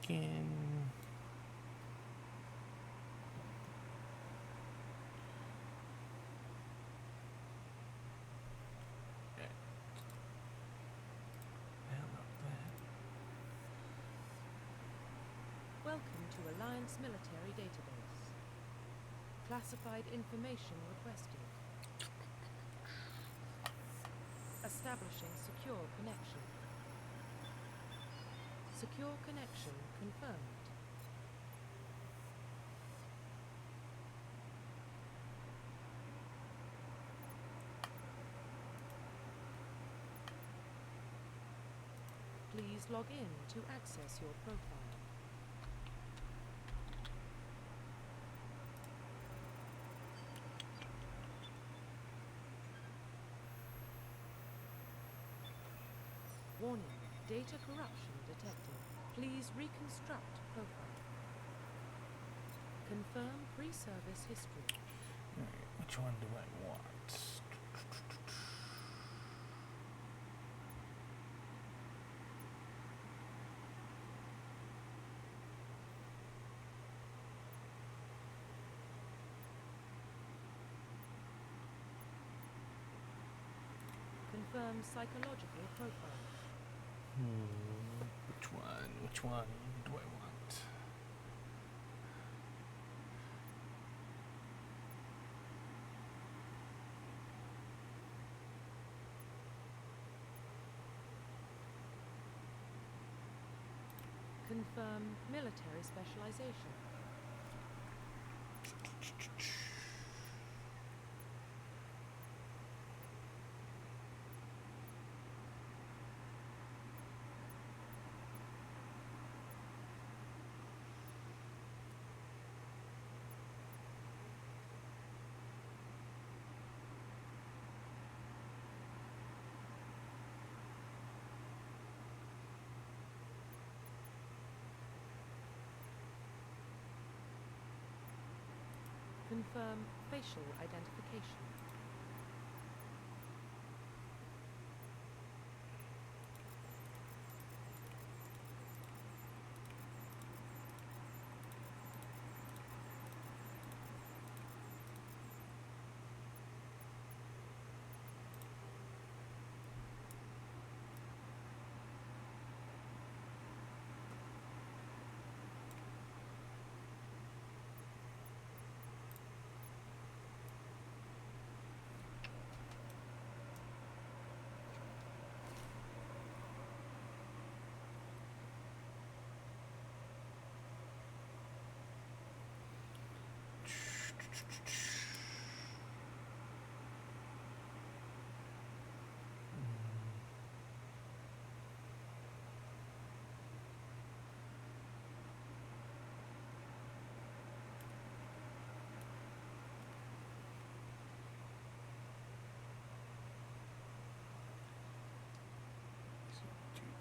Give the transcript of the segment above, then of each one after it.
skin. Welcome to Alliance Military Database. Classified information requested. Establishing secure connection. Secure connection confirmed. Please log in to access your profile. Warning, data corruption detected. Please reconstruct profile. Confirm pre-service history. Alright, which one do I want? Confirm psychological profile. Which one? Which one do I want? Confirm military specialization. Confirm facial identification.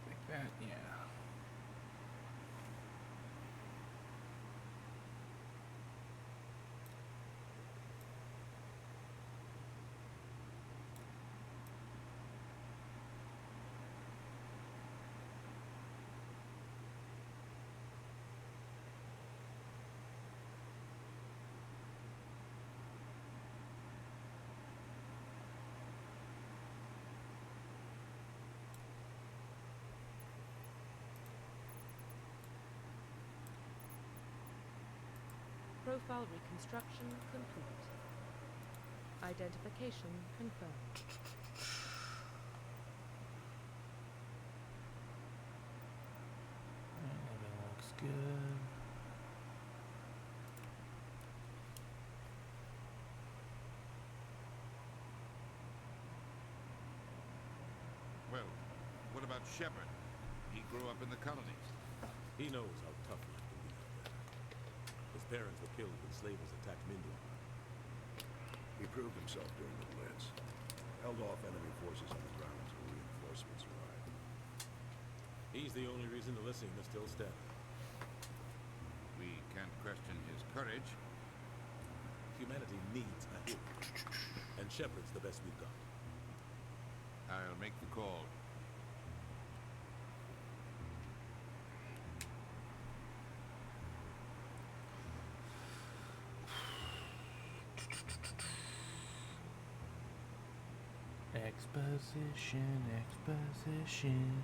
Like that, yeah. Profile reconstruction complete. Identification confirmed. Everything looks good. Well, what about Shepard? He grew up in the colonies. He knows how tough life can be out there. His parents were killed when slavers attacked Mindor. He proved himself during the Blitz. Held off enemy forces on the ground until reinforcements arrived. He's the only reason Elysium is still standing. We can't question his courage. Humanity needs a hero. And Shepard's the best we've got. I'll make the call. Exposition, exposition.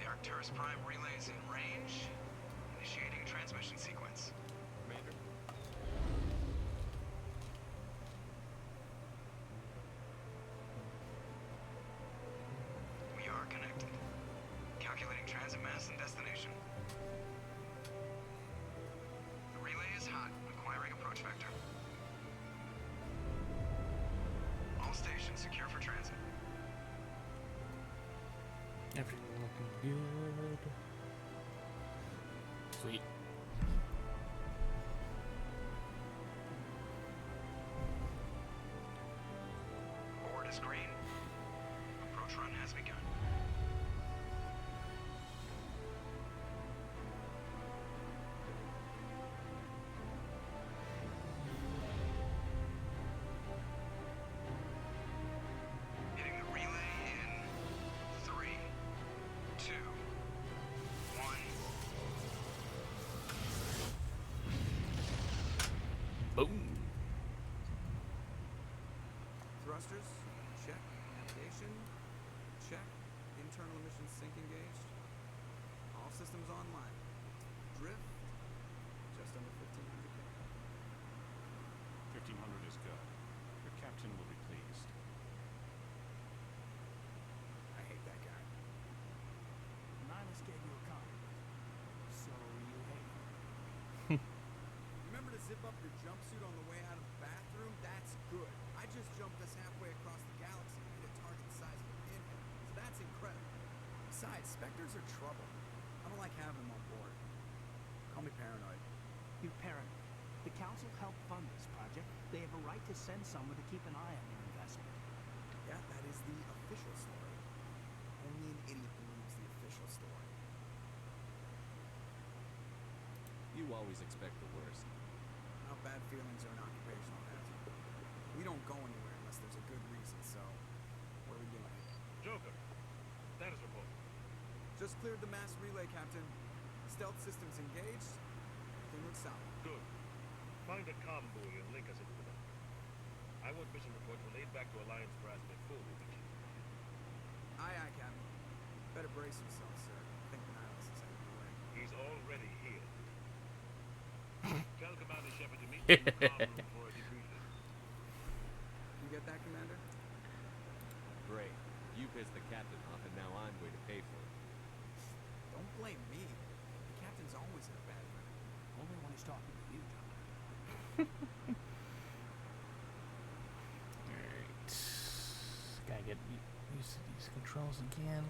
The Arcturus Prime relays in range. Initiating transmission sequence. Commander? We are connected. Calculating transit mass and destination. The relay is hot, acquiring approach vector. All stations secure for transit. Everything looking good. Sweet. Board is green. Approach run has begun. Hitting the relay in 3, 2, 1. Boom. Thrusters, check. Navigation, check. Internal emissions sync engaged. All systems online. Drift, just under 1500 K. 1500 is good. Your captain will be pleased. I hate that guy. Ninus gave you a compliment. So you hate him. Remember to zip up your jumpsuit on the way out of the bathroom? That's good. I just jumped us halfway across the galaxy and hit a target the size of a pinhead. So that's incredible. Besides, Spectres are trouble. I don't like having them on board. Call me paranoid. You paranoid. The council helped fund this project. They have a right to send someone to keep an eye on their investment. Yeah, that is the official story. Only an idiot believes the official story. You always expect the worst. Now, bad feelings are an occupational hazard. We don't go anywhere unless there's a good reason, so what are we doing? Joker, status report. Just cleared the mass relay, Captain. Stealth systems engaged. Everything looks solid. Good. Find a comm buoy and link us into the network. I want mission reports relayed back to Alliance brass before we begin. Aye, aye, Captain. Better brace yourself, sir. I think the Nihilus is heading your way. He's already here. Tell Commander Shepard to meet me in the comm room for a debriefing. You get that, Commander? Great. You pissed the captain off, and now I'm going to pay for it. Don't blame me. The Captain's always in a bad mood. Only when he's talking to you, John. Alright. Gotta get used to these controls again.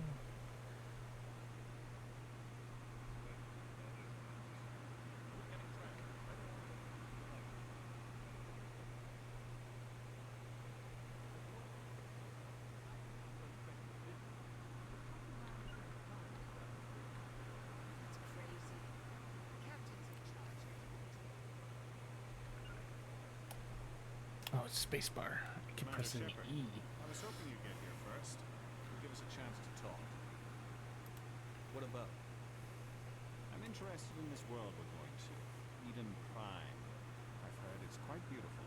It's crazy. The captain's in charge. Oh, it's spacebar. I keep Commander pressing Shepard, E. I was hoping you'd get here first. It'll give us a chance to talk. What about? I'm interested in this world we're going to. Eden Prime. I've heard it's quite beautiful.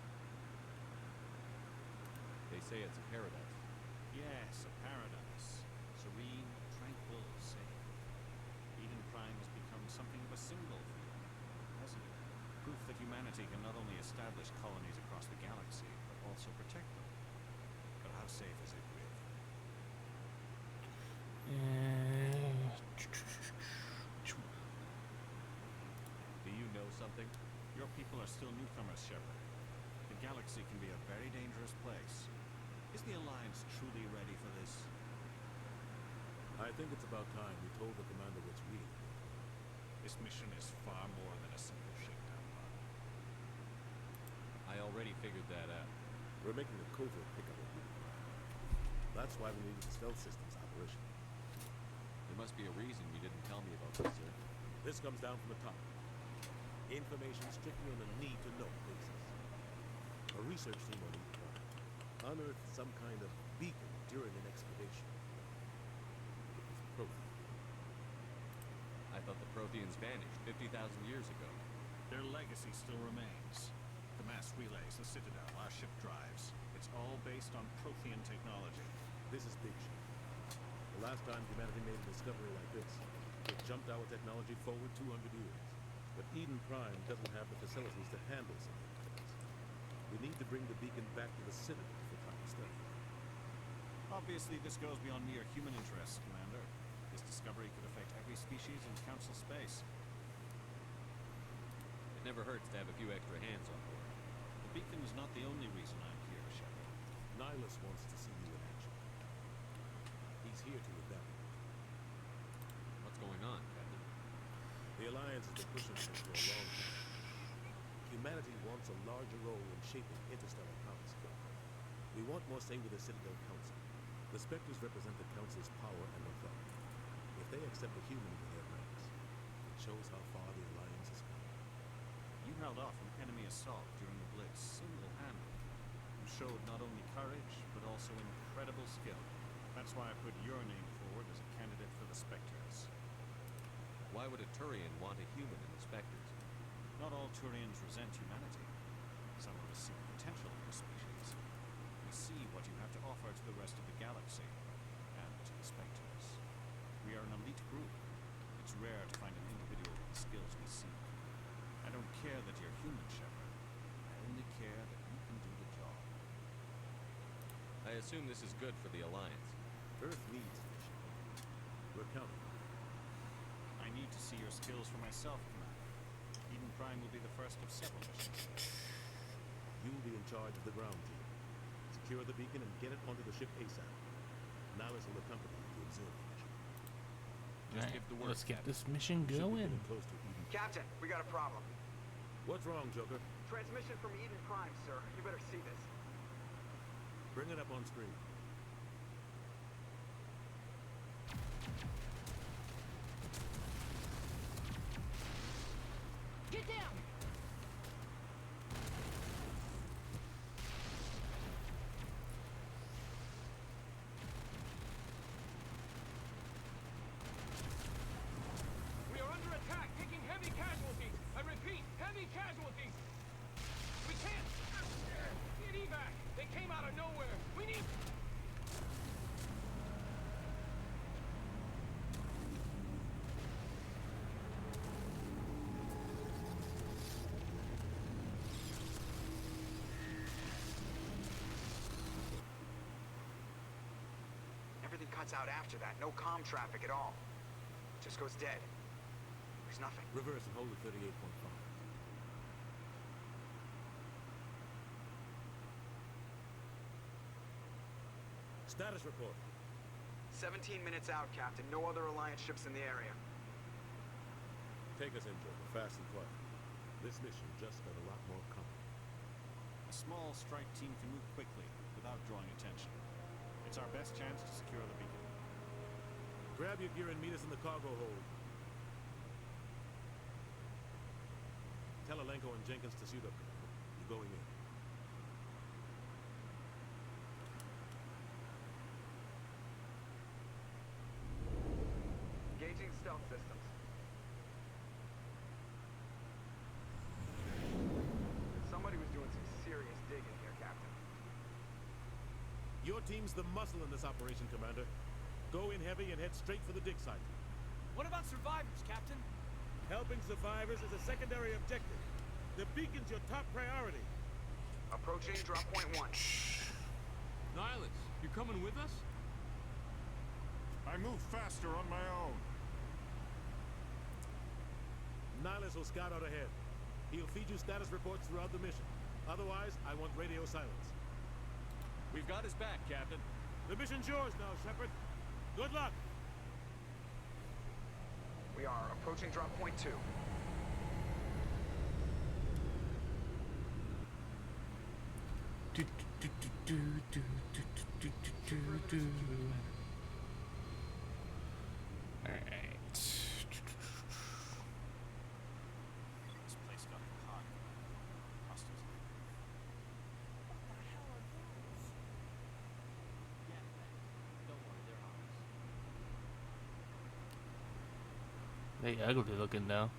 They say it's a paradise. Yes, a paradise. Serene, tranquil, safe. Eden Prime has become something of a symbol for you, hasn't it? Proof that humanity can not only establish colonies across the galaxy, but also protect them. But how safe is it really? Do you know something? Your people are still newcomers, Shepard. The galaxy can be a very dangerous place. Is the Alliance truly ready for this? I think it's about time we told the commander what's real. This mission is far more than a simple shakedown run. I already figured that out. We're making a covert pickup of you. That's why we needed the stealth systems operation. There must be a reason you didn't tell me about this, sir. This comes down from the top. Information strictly on a need-to-know basis. A research team on Eden Prime unearthed some kind of beacon during an excavation. It was Prothean. I thought the Protheans vanished 50,000 years ago. Their legacy still remains. The mass relays, the Citadel, our ship drives. It's all based on Prothean technology. This is big shit. The last time humanity made a discovery like this, it jumped our technology forward 200 years. But Eden Prime doesn't have the facilities to handle something like this. We need to bring the beacon back to the Citadel for final study. Obviously, this goes beyond mere human interests, Commander. This discovery could affect every species in Council space. It never hurts to have a few extra hands on board. The beacon is not the only reason I'm here, Shepard. Nihilus wants to see you in action. He's here to evaluate. What's going on, Captain? The Alliance has been pushing for this for a long time. Humanity wants a larger role in shaping interstellar policy. We want more say with the Citadel Council. The Spectres represent the Council's power and authority. If they accept a human into their ranks, it shows how far the Alliance has come. You held off an enemy assault during the Blitz single-handedly. You showed not only courage, but also incredible skill. That's why I put your name forward as a candidate for the Spectres. Why would a Turian want a human in the Spectres? Not all Turians resent humanity. Some of us see potential in the species. We see what you have to offer to the rest of the galaxy, and to the Spectres. We are an elite group. It's rare to find an individual with the skills we seek. I don't care that you're human, Shepard. I only care that you can do the job. I assume this is good for the Alliance. Earth needs this ship. We're counting. I need to see your skills for myself, Commander. Eden Prime will be the first of several missions. You will be in charge of the ground team. Secure the beacon and get it onto the ship ASAP. Nihilus will accompany you to observe the mission. Just give the word, Let's get Captain. this mission You should be going. getting close to Eden. Captain, we got a problem. What's wrong, Joker? Transmission from Eden Prime, sir. You better see this. Bring it up on screen. Get down! We are under attack, taking heavy casualties. I repeat, heavy casualties. We can't get evac. They came out of nowhere. We need. Everything cuts out after that. No comm traffic at all. Just goes dead. There's nothing. Reverse and hold at 38.5. Status report. 17 minutes out, Captain. No other Alliance ships in the area. Take us in, Joker, fast and quiet. This mission just got a lot more complicated. A small strike team can move quickly, without drawing attention. It's our best chance to secure the beacon. Grab your gear and meet us in the cargo hold. Tell Alenko and Jenkins to suit up. You're going in. Engaging stealth systems. Somebody was doing some serious digging here, Captain. Your team's the muscle in this operation, Commander. Go in heavy and head straight for the dig site. What about survivors, Captain? Helping survivors is a secondary objective. The beacon's your top priority. Approaching drop point 1. Nihilus, you coming with us? I move faster on my own. Nihilus will scout out ahead. He'll feed you status reports throughout the mission. Otherwise, I want radio silence. We've got his back, Captain. The mission's yours now, Shepard. Good luck. We are approaching drop point 2. Do, do, do, do, do, do, do, do, do, do. Alright. This place They ugly looking now.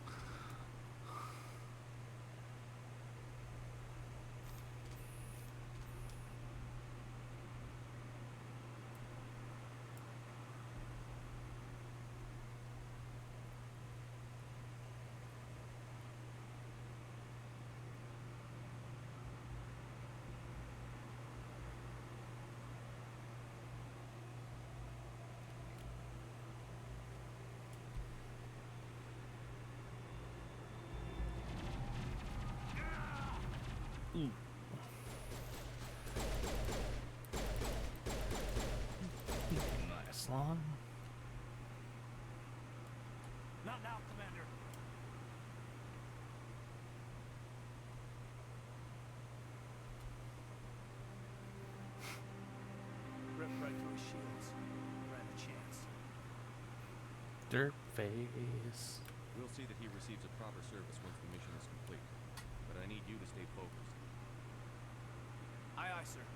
Nice long. Not now, Commander. Rip right through his shields. Ran a chance. Dirt face. We'll see that he receives a proper service once the mission is complete. But I need you to stay focused. Aye, aye, sir.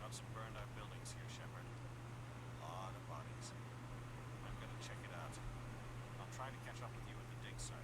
Got some burned out buildings here, Shepard. A lot of bodies. I'm gonna check it out. I'll try to catch up with you at the dig site.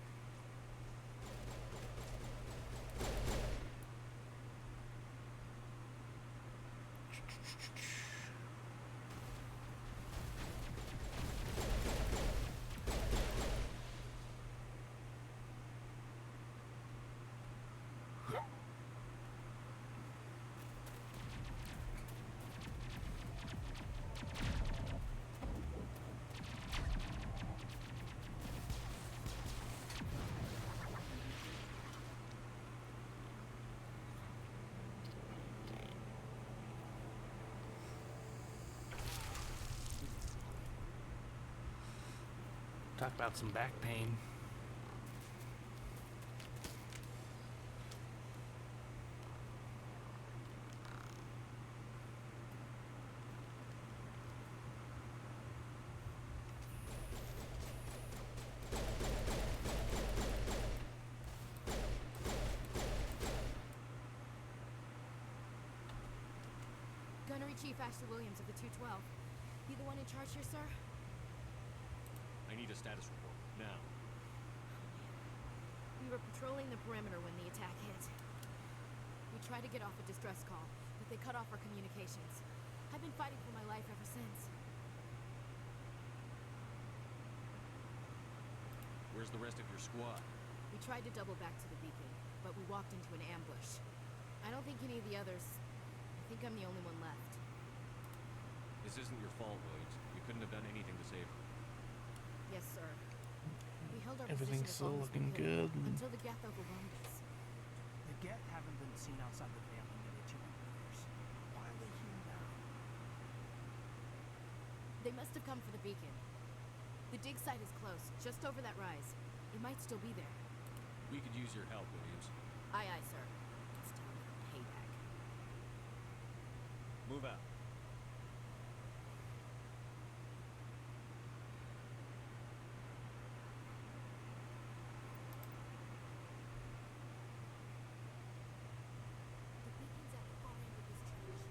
Talk about some back pain. Gunnery Chief Ashley Williams of the 212. You the one in charge here, sir? I need a status report, now. We were patrolling the perimeter when the attack hit. We tried to get off a distress call, but they cut off our communications. I've been fighting for my life ever since. Where's the rest of your squad? We tried to double back to the beacon, but we walked into an ambush. I don't think any of the others... I think I'm the only one left. This isn't your fault, Williams. You couldn't have done anything to save her. Yes, sir. We held our Everything's position as long still as we looking could, good. until the Geth overwhelmed us. The Geth haven't been seen outside the Veil in nearly 200 years. Why are they here now? They must have come for the beacon. The dig site is close, just over that rise. It might still be there. We could use your help, Williams. Aye, aye, sir. It's time for payback. Move out. The beacon's at the far end of this trench.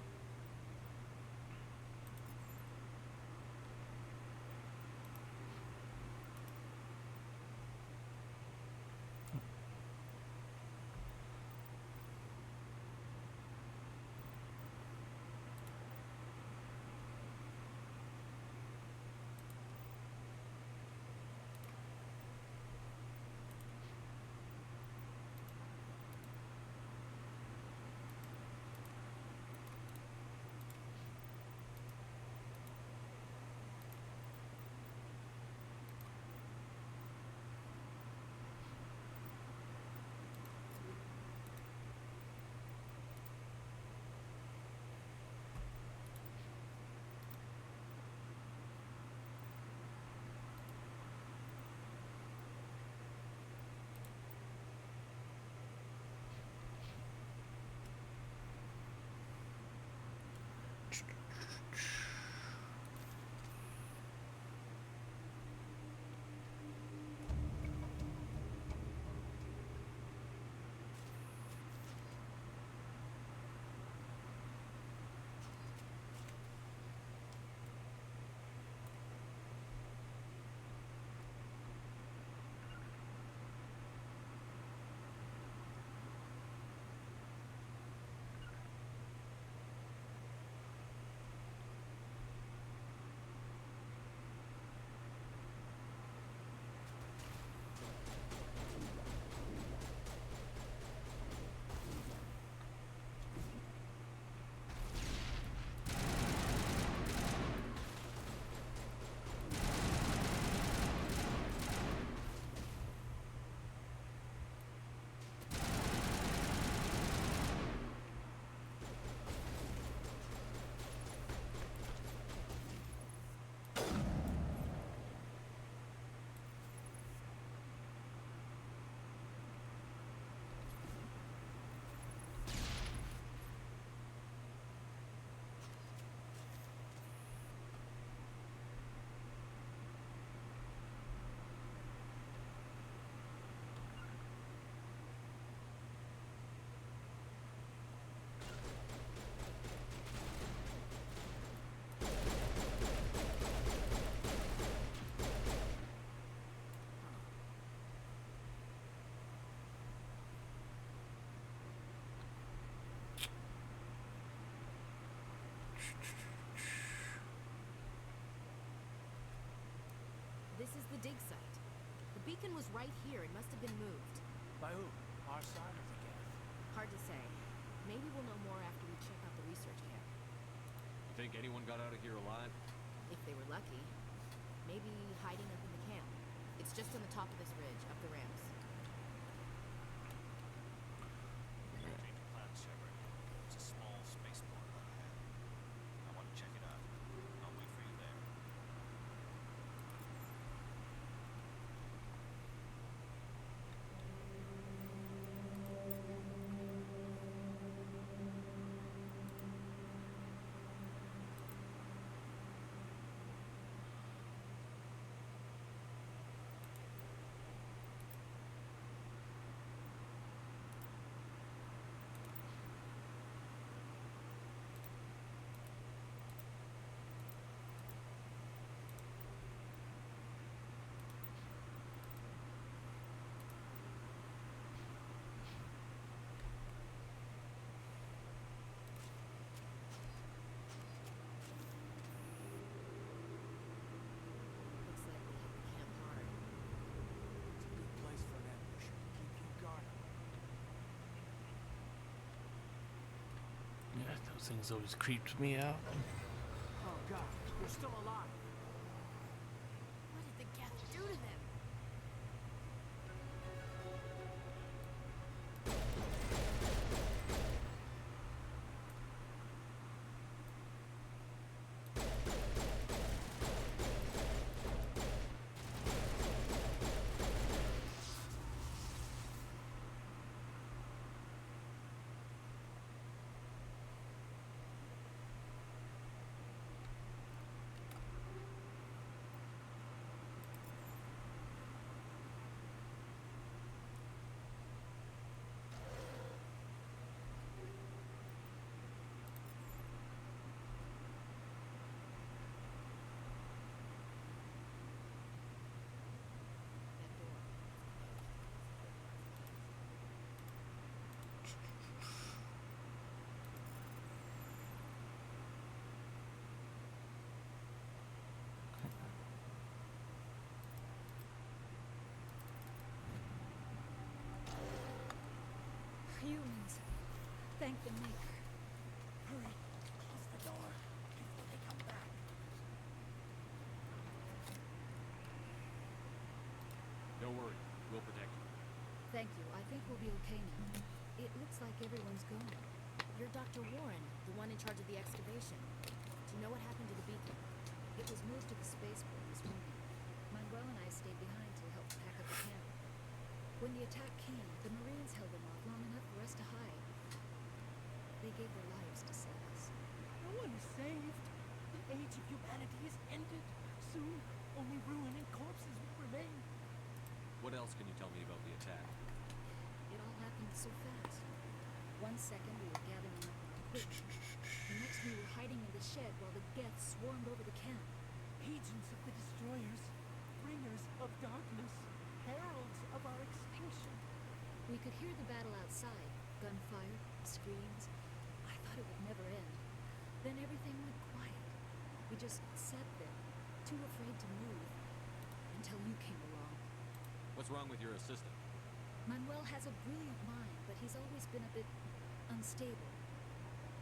the dig site. The beacon was right here. It must have been moved. By who? Our side or the Geth? Hard to say. Maybe we'll know more after we check out the research camp. You think anyone got out of here alive? If they were lucky. Maybe hiding up in the camp. It's just on the top of this ridge, up the ramps. Change of plans, Shepard. It's a small spaceport up ahead. I want to check it out. I'll wait for you there. Looks like we hit the camp hard. It's a good place for an ambush. Keep your guard up. Yeah, those things always creeped me out. Oh god, you're still alive. What did the Geth do to them? That door. Humans. Thank the Maker. Hurry, close the door before they come back. Don't worry. We'll protect you. Thank you. I think we'll be okay now. It looks like everyone's gone. You're Dr. Warren, the one in charge of the excavation. Do you know what happened to the beacon? It was moved to the spaceport this morning. Manuel and I stayed behind to help pack up the camp. When the attack came, the Marines held them off long enough for us to hide. They gave their lives to save us. No one is saved. The age of humanity is ended. Soon, only ruin and corpses will remain. What else can you tell me about the attack? It all happened so fast. 1 second we were gathering up our equipment. The next we were hiding in the shed while the Geth swarmed over the camp. Agents of the destroyers, bringers of darkness, heralds of our extinction. We could hear the battle outside. Gunfire, screams. I thought it would never end. Then everything went quiet. We just sat there, too afraid to move, until you came along. What's wrong with your assistant? Manuel has a brilliant mind, but he's always been a bit unstable.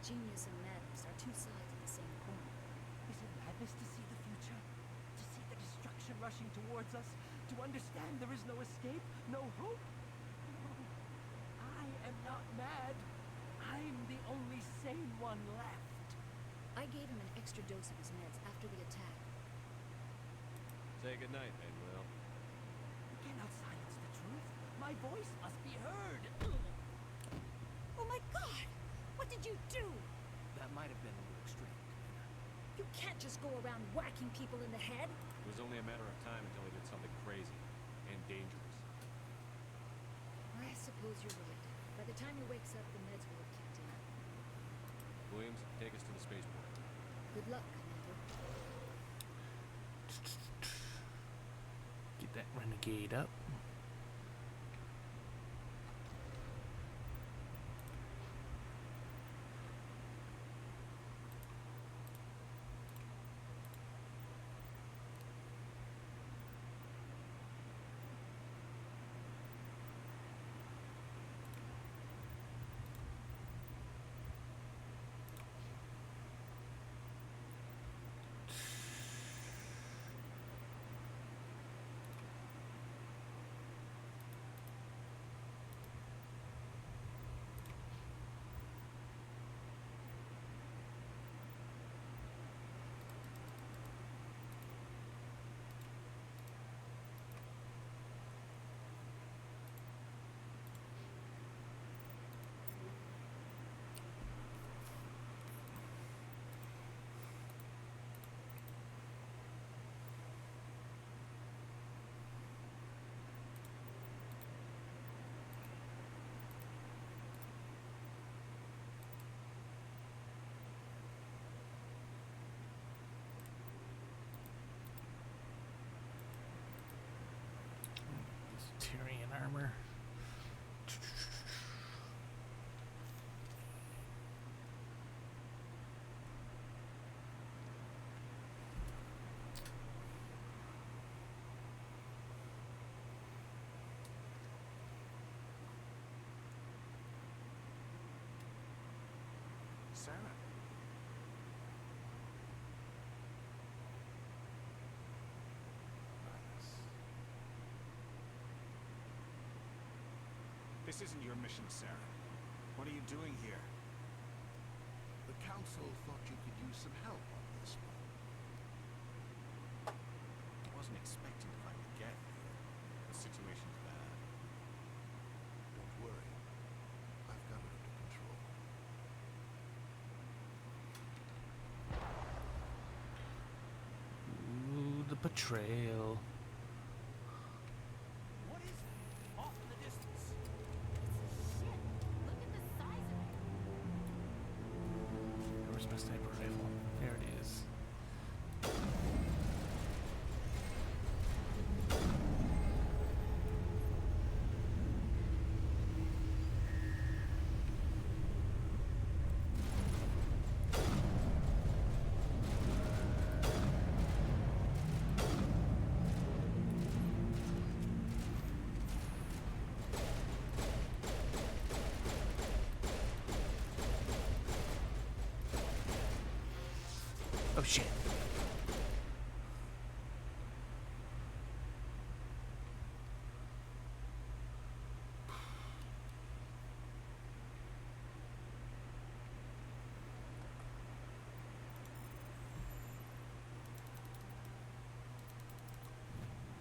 Genius and madness are two sides of the same coin. Is it madness to see the future? To see the destruction rushing towards us? To understand there is no escape? No hope? No. I am not mad. I'm the only sane one left. I gave him an extra dose of his meds after the attack. Say goodnight, Manuel. You cannot silence the truth. My voice must be heard. Oh my God! What did you do? That might have been a little extreme. You can't just go around whacking people in the head. It was only a matter of time until he did something crazy and dangerous. I suppose you're right. By the time he wakes up, the meds will have kicked in. Williams, take us to the spaceport. Good luck, Commander. Get that Renegade up. Tyrian armor. Sarah. This isn't your mission, Sarah. What are you doing here? The council thought you could use some help on this one. I wasn't expecting to find a gap here. The situation's bad. Don't worry. I've got it under control. Ooh, the betrayal. What is it? Off in the distance. Shit! Look at the size of it! Where's my sniper rifle? There it is. Oh shit.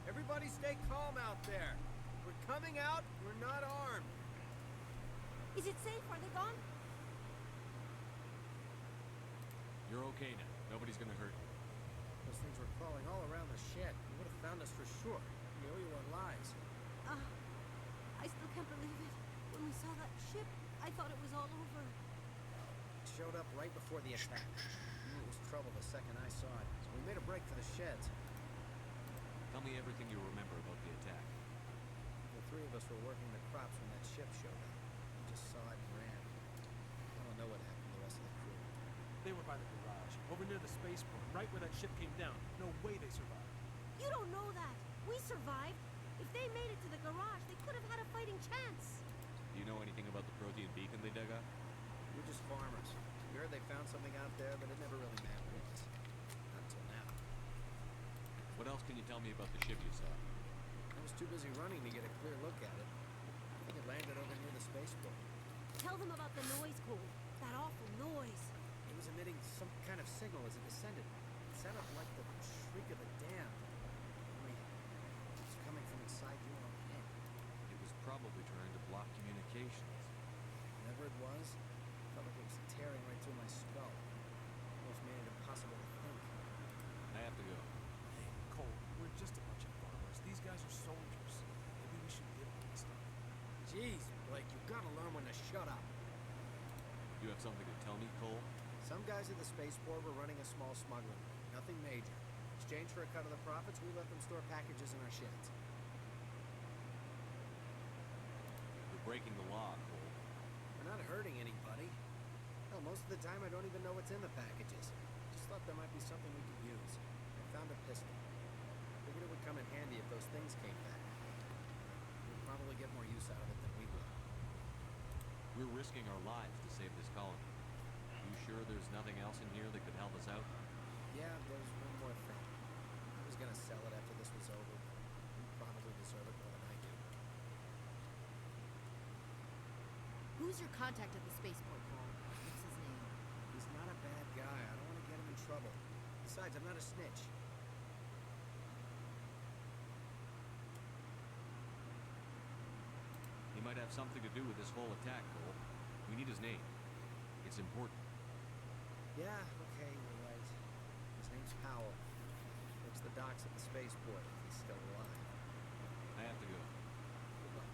Everybody stay calm out there. We're coming out, we're not armed. Is it safe? Are they gone? You're okay now. Nobody's gonna hurt you. Those things were crawling all around the shed. You would have found us for sure. We owe you our lives. I still can't believe it. When we saw that ship, I thought it was all over. It showed up right before the attack. I knew it was trouble the second I saw it, so we made a break for the sheds. Tell me everything you remember about the attack. The three of us were working the crops when that ship showed up. We just saw it and ran. I don't know what happened to the rest of the crew. They were by the garage, over near the spaceport, right where that ship came down. No way they survived. You don't know that. We survived. If they made it to the garage, they could have had a fighting chance. Do you know anything about the protein beacon they dug up? We're just farmers. We heard they found something out there, but it never really mattered to us. Not until now. What else can you tell me about the ship you saw? I was too busy running to get a clear look at it. I think it landed over near the spaceport. Tell them about the noise, Cole. That awful noise. It was emitting some kind of signal as it descended. It sounded like the shriek of a dam. Only it was coming from inside your own head. It was probably trying to block communications. Whatever it was, it felt like it was tearing right through my skull. Almost made it impossible to think. I have to go. Hey, Cole, we're just a bunch of farmers. These guys are soldiers. Maybe we should give them the stuff. Jeez, Blake, you've got to learn when to shut up. You have something to tell me, Cole? Some guys at the spaceport were running a small smuggling ring. Nothing major. In exchange for a cut of the profits, we let them store packages in our sheds. You're breaking the law, Cole. We're not hurting anybody. Hell, most of the time I don't even know what's in the packages. Just thought there might be something we could use. I found a pistol. Figured it would come in handy if those things came back. We'd probably get more use out of it than we would. We're risking our lives to save this colony. You sure there's nothing else in here that could help us out? Yeah, there's one more thing. I was gonna sell it after this was over, but you probably deserve it more than I do. Who's your contact at the spaceport, Cole? What's his name? He's not a bad guy. I don't want to get him in trouble. Besides, I'm not a snitch. He might have something to do with this whole attack, Cole. We need his name. It's important. Yeah, okay, you're right. His name's Powell. Works the docks at the spaceport if he's still alive. I have to go. Good luck.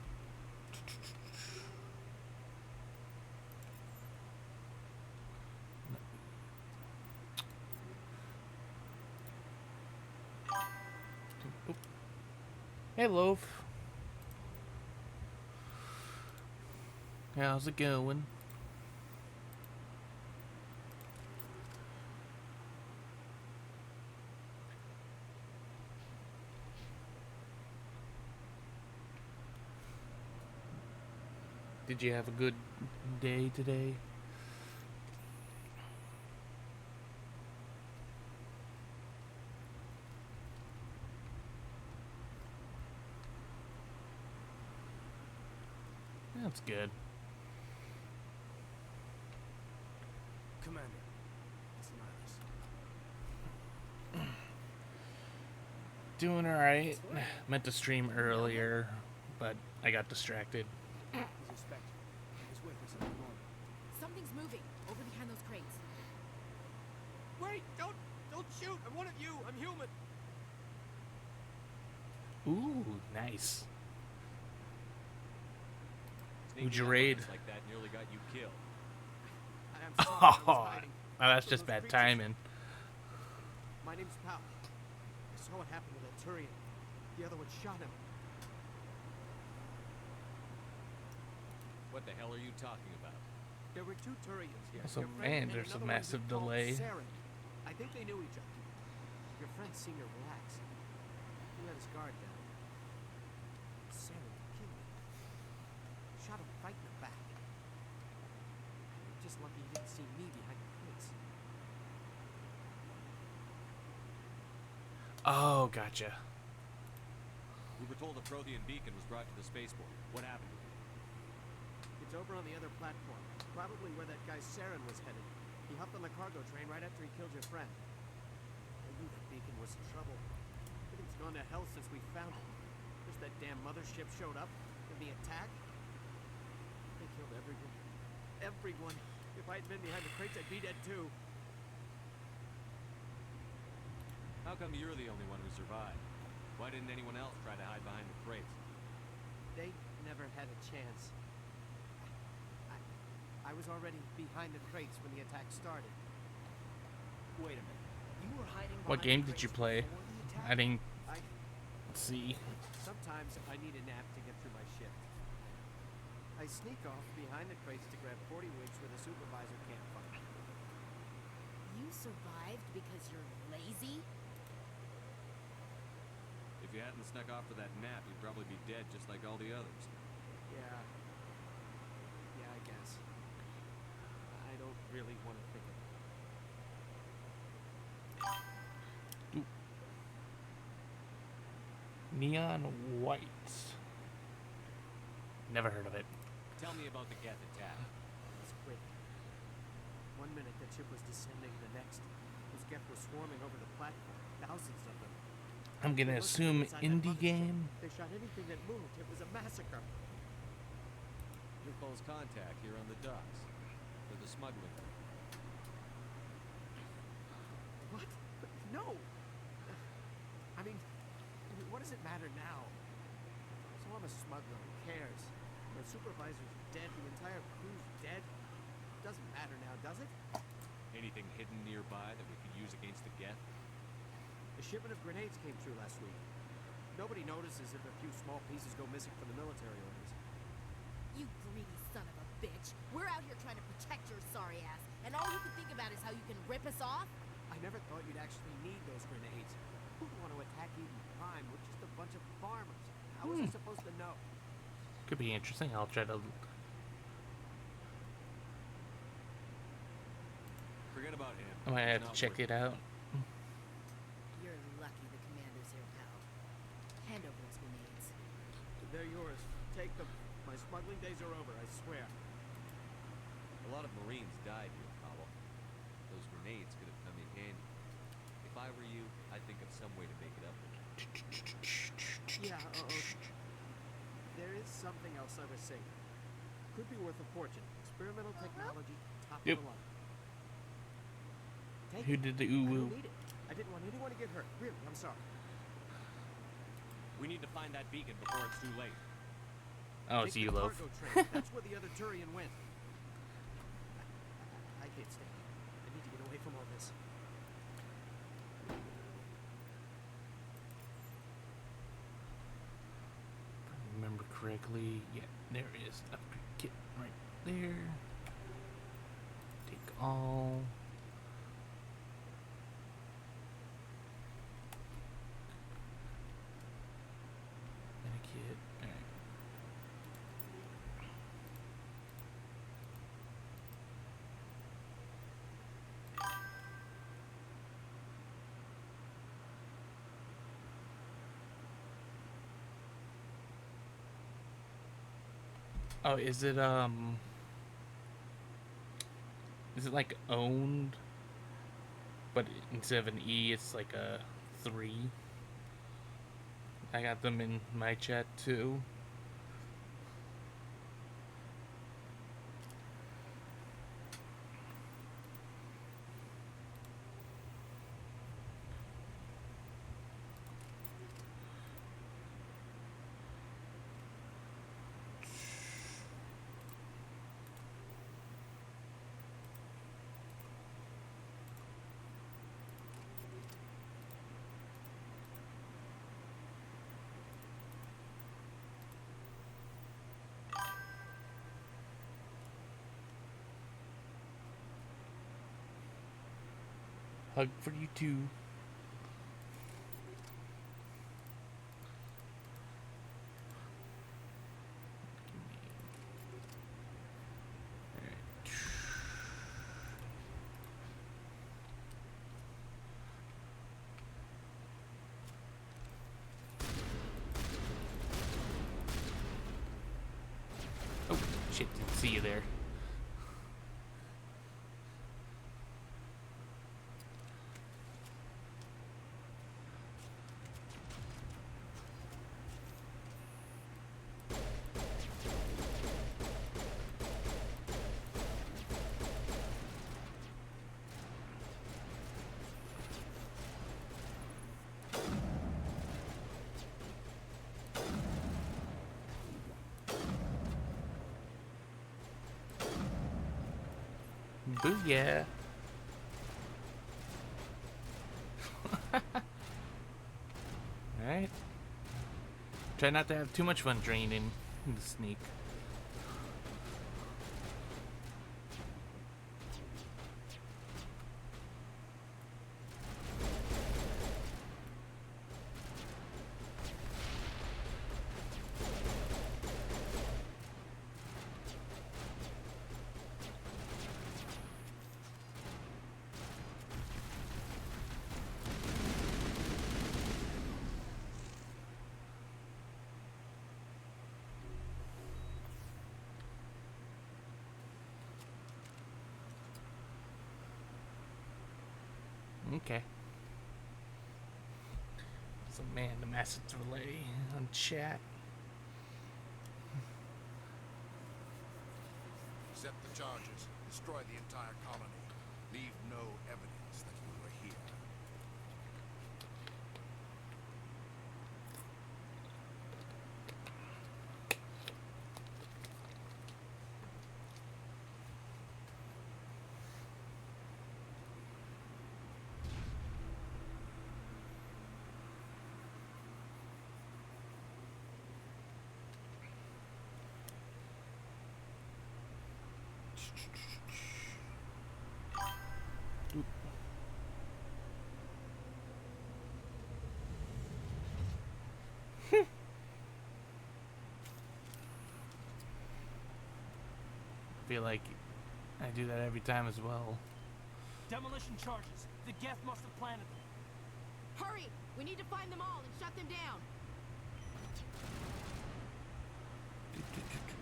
Hey, Loaf. How's it going? Did you have a good day today? That's good. Commander, it's Nihilus. Doing alright. Meant to stream earlier, but I got distracted. He's a Spectre. He's with us at the moment. Something's moving over behind those crates. Wait! Don't shoot! I'm one of you! I'm human! Ooh, nice. Sneaking Who'd you up on raid? us like that nearly got you killed. I'm sorry, I was Oh, hiding. that's From just those bad creatures. timing. My name's Pal. I saw what happened to that Turian. The other one shot him. What the hell are you talking about? There were two Turians here. Also, Your friend man, and there's a another one massive he called delay. Saren. I think they knew each other. Your friend seemed to relax. He let his guard down. Saren killed him. Shot him right in the back. Just lucky he didn't see me behind the crates. Oh, gotcha. We were told the Prothean beacon was brought to the spaceport. What happened to it? It's over on the other platform. Probably where that guy Saren was headed. He hopped on the cargo train right after he killed your friend. I knew that beacon was in trouble. Everything's gone to hell since we found it. First that damn mothership showed up, then the attack. They killed everyone. Everyone. If I'd been behind the crates, I'd be dead too. How come you're the only one who survived? Why didn't anyone else try to hide behind the crates? They never had a chance. I was already behind the crates when the attack started. Wait a minute. You were hiding What behind game the did you crates play? before the attack? I didn't I see. Sometimes I need a nap to get through my shift. I sneak off behind the crates to grab 40 wigs where the supervisor can't find me. You survived because you're lazy? If you hadn't snuck off for that nap, you'd probably be dead just like all the others. Yeah. Yeah, I guess. I don't really want to think of it. Neon White. Never heard of it. Tell me about the Geth attack. It was quick. 1 minute the ship was descending, the next, those Geth were swarming over the platform. Thousands of them. I'm gonna Most of assume them inside that indie mothership. game. They shot anything that moved. It was a massacre. Your close contact here on the docks. For the smuggling. What? No! I mean, what does it matter now? So I'm a smuggler. Who cares? The supervisor's dead. The entire crew's dead. Doesn't matter now, does it? Anything hidden nearby that we could use against the Geth? A shipment of grenades came through last week. Nobody notices if a few small pieces go missing from the military orders. You greedy son of a bitch. We're out here trying to protect your sorry ass, and all you can think about is how you can rip us off? I never thought you'd actually need those grenades. Who'd want to attack Eden Prime? We're just a bunch of farmers. How was I supposed to know? Could be interesting. I'll try to. Forget about him. I might have It's to not check worth it out. You're lucky the commander's here, pal. Hand over those grenades. They're yours. Take them. My smuggling days are over, I swear. A lot of Marines died here, Powell. Those grenades could have come in handy. If I were you, I'd think of some way to make it up. Yeah, there is something else I was saying. Could be worth a fortune. Experimental technology, top Yep. of the line. Take Who it. did the I don't ooh-woo? need it. I didn't want anyone to get hurt. Really, I'm sorry. We need to find that beacon before it's too late. Oh, Take it's the you, Loaf. cargo train. That's where the other Turian went. I can't stay here. I need to get away from all this. Remember correctly? Yeah, there is a kit right there. Take all. Medikit. Alright. Oh, is it like owned? But instead of an E, it's like a 3. I got them in my chat too. Hug for you too. Oh shit, didn't see you there. Booyah. Alright. Try not to have too much fun draining the sneak. Okay. So man, the message relay on chat. Set the charges. Destroy the entire colony. Leave no evidence that you were here. Feel like I do that every time as well. Demolition charges. The Geth must have planted them. Hurry! We need to find them all and shut them down.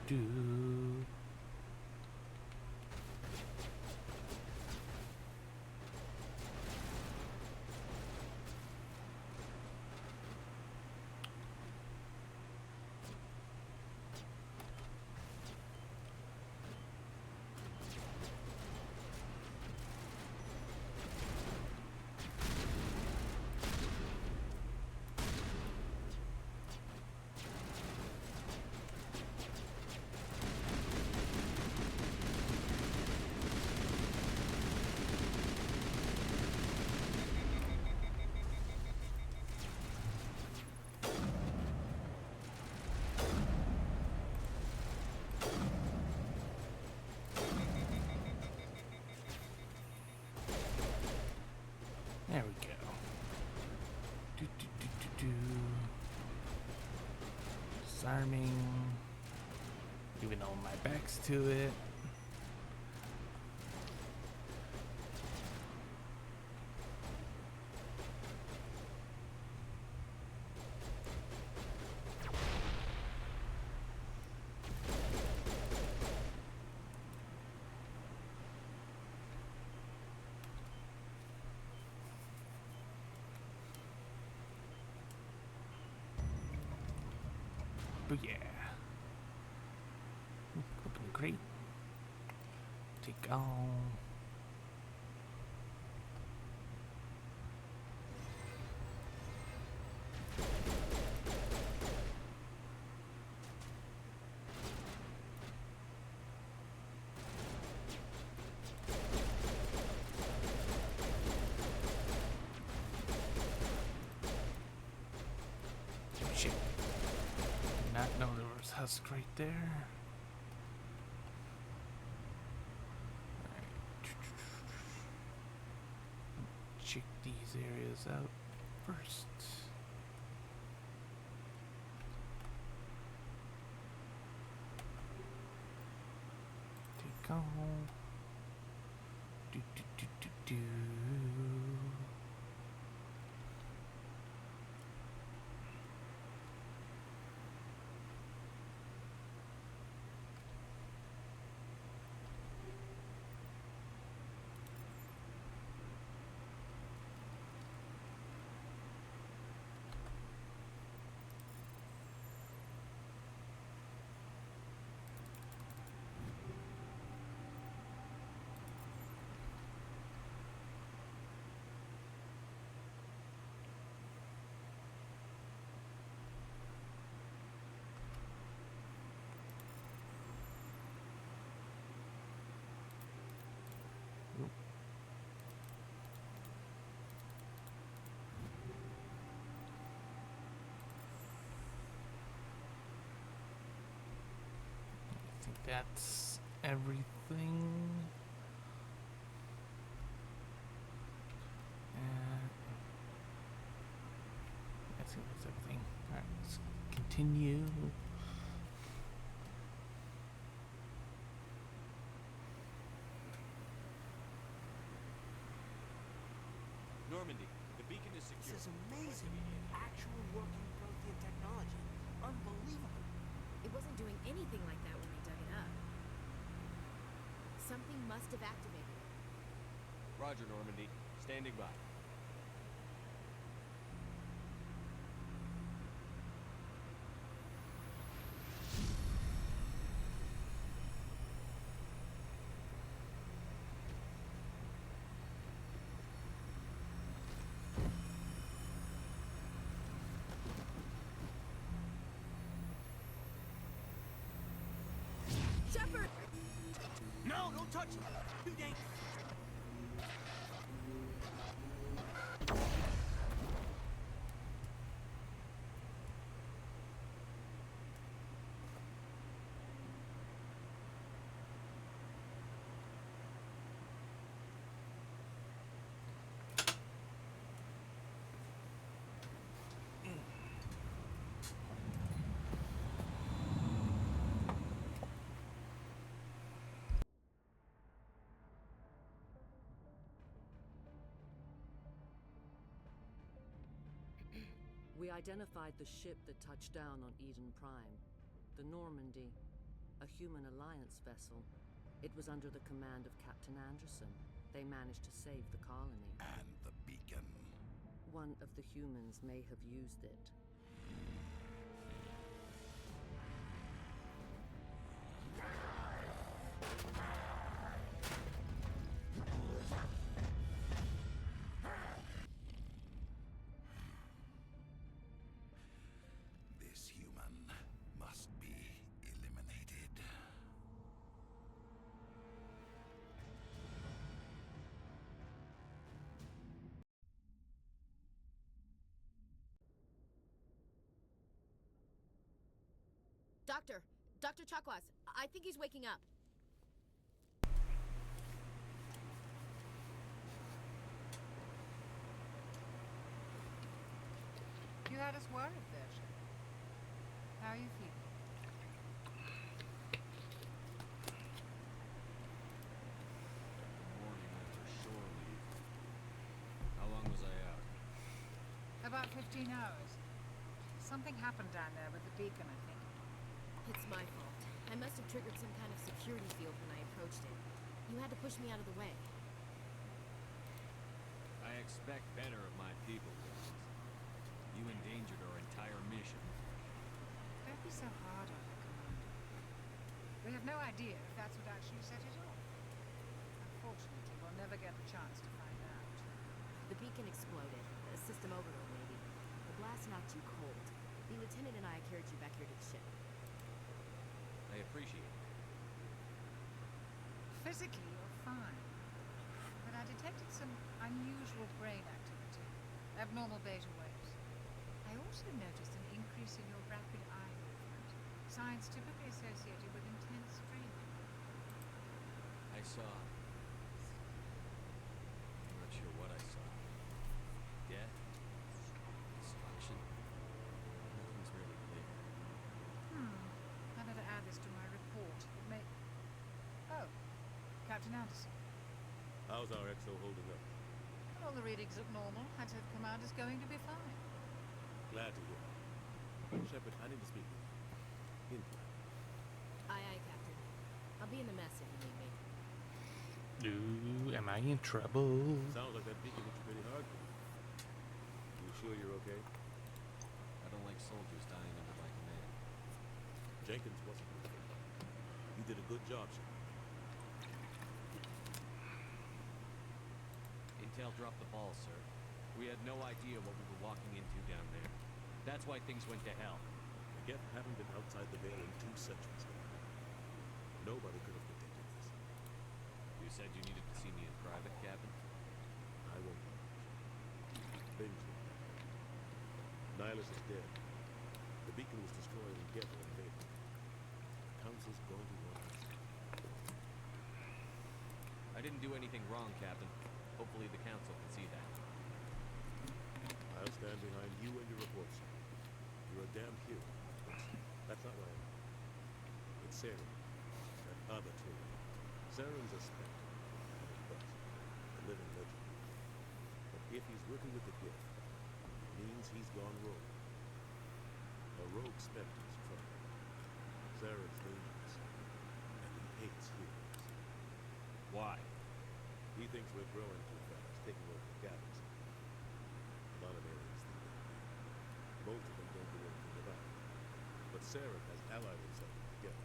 Do. There we go. Disarming. Giving all my backs to it. But yeah. Open the crate. Take all. Shit. Did not know there was husk right there. Check these areas out first. Take all. Do do do do do. I think that's everything. I think that's everything. Alright, let's continue. Normandy, the beacon is secure. This is amazing. Actual working Prothean technology. Unbelievable. It wasn't doing anything like that when they dug it up. Something must have activated it. Roger, Normandy. Standing by. Shepard! No, don't touch him. Too dangerous. We identified the ship that touched down on Eden Prime. The Normandy, a human alliance vessel. It was under the command of Captain Anderson. They managed to save the colony. And the beacon. One of the humans may have used it. This human must be eliminated. Dr. Chakwas, I think he's waking up. You had us worried there, Shepard. How are you feeling? Morning after shore leave. How long was I out? About 15 hours. Something happened down there with the beacon, I think. It's my fault. I must have triggered some kind of security field when I approached it. You had to push me out of the way. I expect better of my people, Williams. You endangered our entire mission. Don't be so hard on her, Commander. We have no idea if that's what actually set it off. Unfortunately, we'll never get the chance to find out. The beacon exploded. A system overload, maybe. The blast knocked you cold. The lieutenant and I carried you back here to the ship. I appreciate it. Physically, you're fine. But I detected some unusual brain activity. Abnormal beta waves. I also noticed an increase in your rapid eye movement. Signs typically associated with intense dreaming. I saw... I'm not sure what I saw. Death? Destruction? Nothing's really clear. I better add this to my report. It may... Oh, Captain Anderson. How's our XO holding up? All the readings look normal. I'd say the commander's going to be fine. Glad to hear. Shepard, I need to speak with you. In private. Aye, aye, Captain. I'll be in the mess if you need me. Ooh, am I in trouble? Sounds like that beacon hit you pretty hard. You sure you're okay? I don't like soldiers dying under my command. Jenkins wasn't with you. You did a good job, Shepard. Intel dropped the ball, sir. We had no idea what we were walking into down there. That's why things went to hell. The Geth haven't been outside the Veil in 2 centuries now. Nobody could have predicted this. You said you needed to see me in private, Captain? I won't. Things look bad. Nihilus is dead. The beacon was destroyed and Geth were invaded. The Council's going to want us. I didn't do anything wrong, Captain. Hopefully the Council can see that. I'll stand behind you and your report, sir. You're a damn hero. That's not why I'm... It's Saren. That other tool. Saren's a spectre. But a living legend. But if he's working with the Geth, it means he's gone rogue. A rogue spectre's trouble. Saren's dangerous. And he hates heroes. Why? He thinks we're growing too fast, taking over the galaxy. A lot of aliens think that way. Most of them don't do anything about it. But Saren has allied himself with the Geth.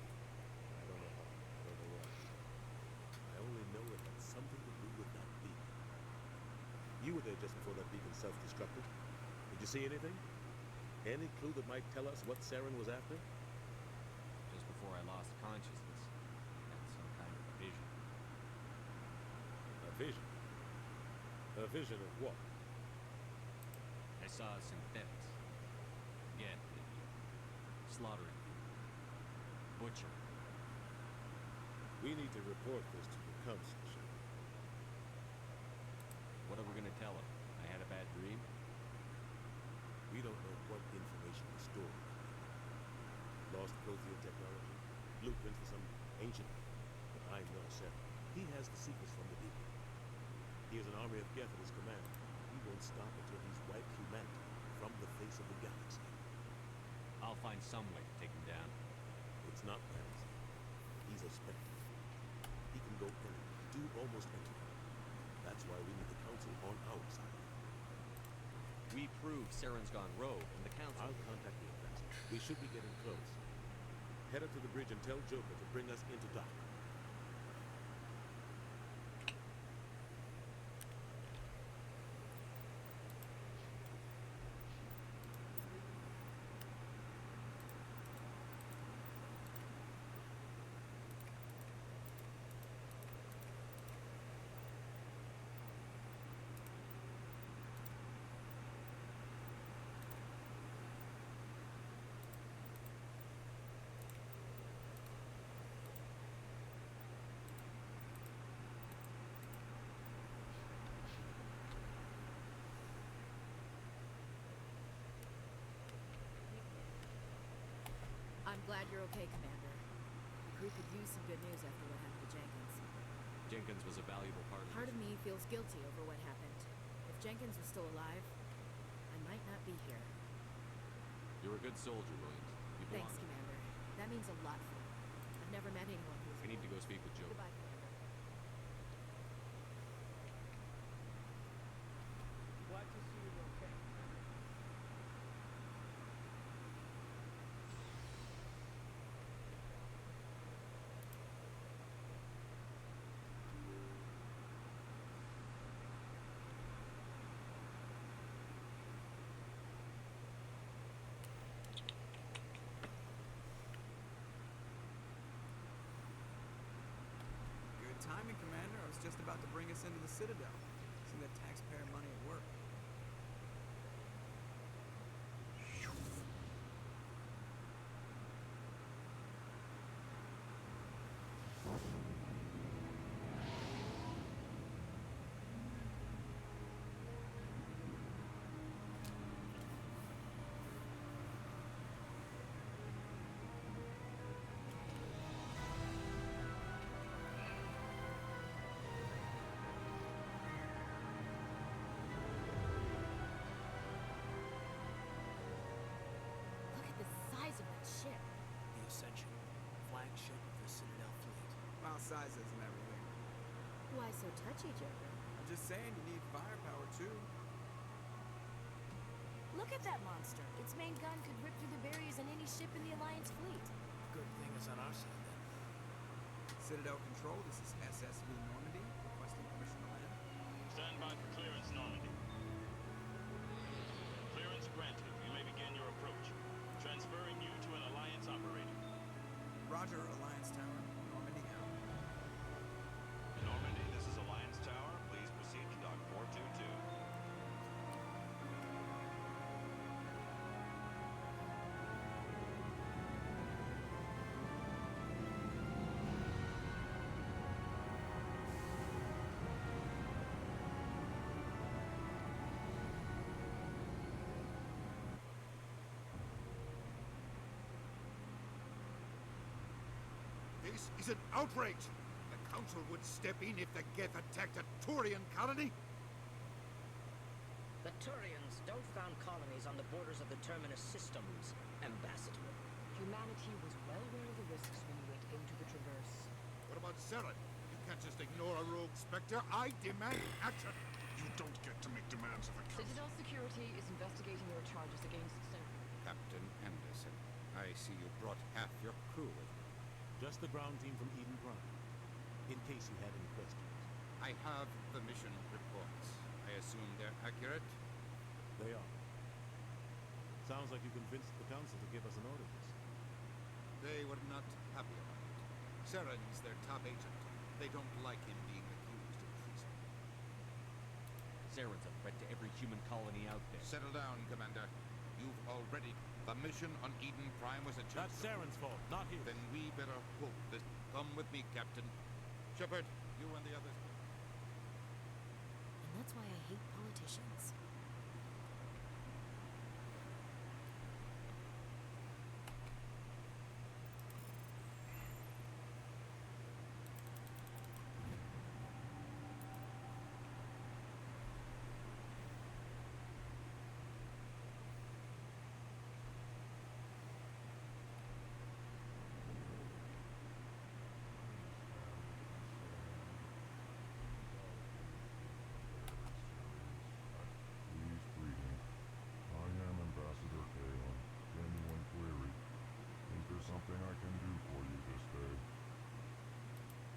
I don't know how, I don't know why. I only know it had something to do with that beacon. You were there just before that beacon self-destructed. Did you see anything? Any clue that might tell us what Saren was after? Just before I lost consciousness, I had some kind of vision. A vision? A vision of what? I saw synthetics. Again, slaughtering people. Butchering. We need to report this to the Council, Shepard. What are we gonna tell him? I had a bad dream? We don't know what information was stored. Lost Prothean technology, blueprint for some ancient... But I know Saren. He has the secrets from the beacon. He has an army of Geth at his command. He won't stop until he's wiped humanity from the face of the galaxy. I'll find some way to take him down. It's not that easy. He's a spectre. He can go anywhere, do almost anything. That's why we need the Council on our side. We prove Saren's gone rogue, and the Council... I'll contact the ambassador. We should be getting close. Head up to the bridge and tell Joker to bring us into dock. glad you're okay, Commander. The crew could use some good news after what happened to Jenkins. Jenkins was a valuable part of Part of me feels guilty over what happened. If Jenkins was still alive, I might not be here. You're a good soldier, Williams. You belong. Thanks, Commander. That means a lot for me. I've never met anyone who's... I need to go speak with Joe. Goodbye, Commander. Glad to see you're okay. Good timing, Commander. I was just about to bring us into the Citadel. See that taxpayer money at work. Look at the size of that ship. The Ascension, flagship of the Citadel fleet. Well, size isn't everything. Why so touchy, Joker? I'm just saying you need firepower, too. Look at that monster. Its main gun could rip through the barriers in any ship in the Alliance fleet. Good thing it's on our side, then. Citadel Control, this is SSV Normandy, requesting permission to land. Stand by for clearance, Normandy. Clearance granted. You may begin your approach. Transferring you to an Alliance operator. Roger, Alliance Tower. Normandy out. Normandy, this is Alliance Tower. Please proceed to Dock 422. This is an outrage! The Council would step in if the Geth attacked a Turian colony! The Turians don't found colonies on the borders of the Terminus systems, Ambassador. Humanity was well aware of the risks when you went into the Traverse. What about Saren? You can't just ignore a rogue Spectre. I demand action! You don't get to make demands of a council. Citadel Security is investigating your charges against Captain Anderson, I see you brought half your crew with you. Just the ground team from Eden Prime, in case you had any questions. I have the mission reports. I assume they're accurate? They are. Sounds like you convinced the Council to give us an order. They were not happy about it. Saren's their top agent. They don't like him being accused of treason. Saren's a threat to every human colony out there. Settle down, Commander. You've already... The mission on Eden Prime was achieved. That's Saren's fault, not his. Then we better hope that... Come with me, Captain. Shepard, you and the others... And that's why I hate politicians.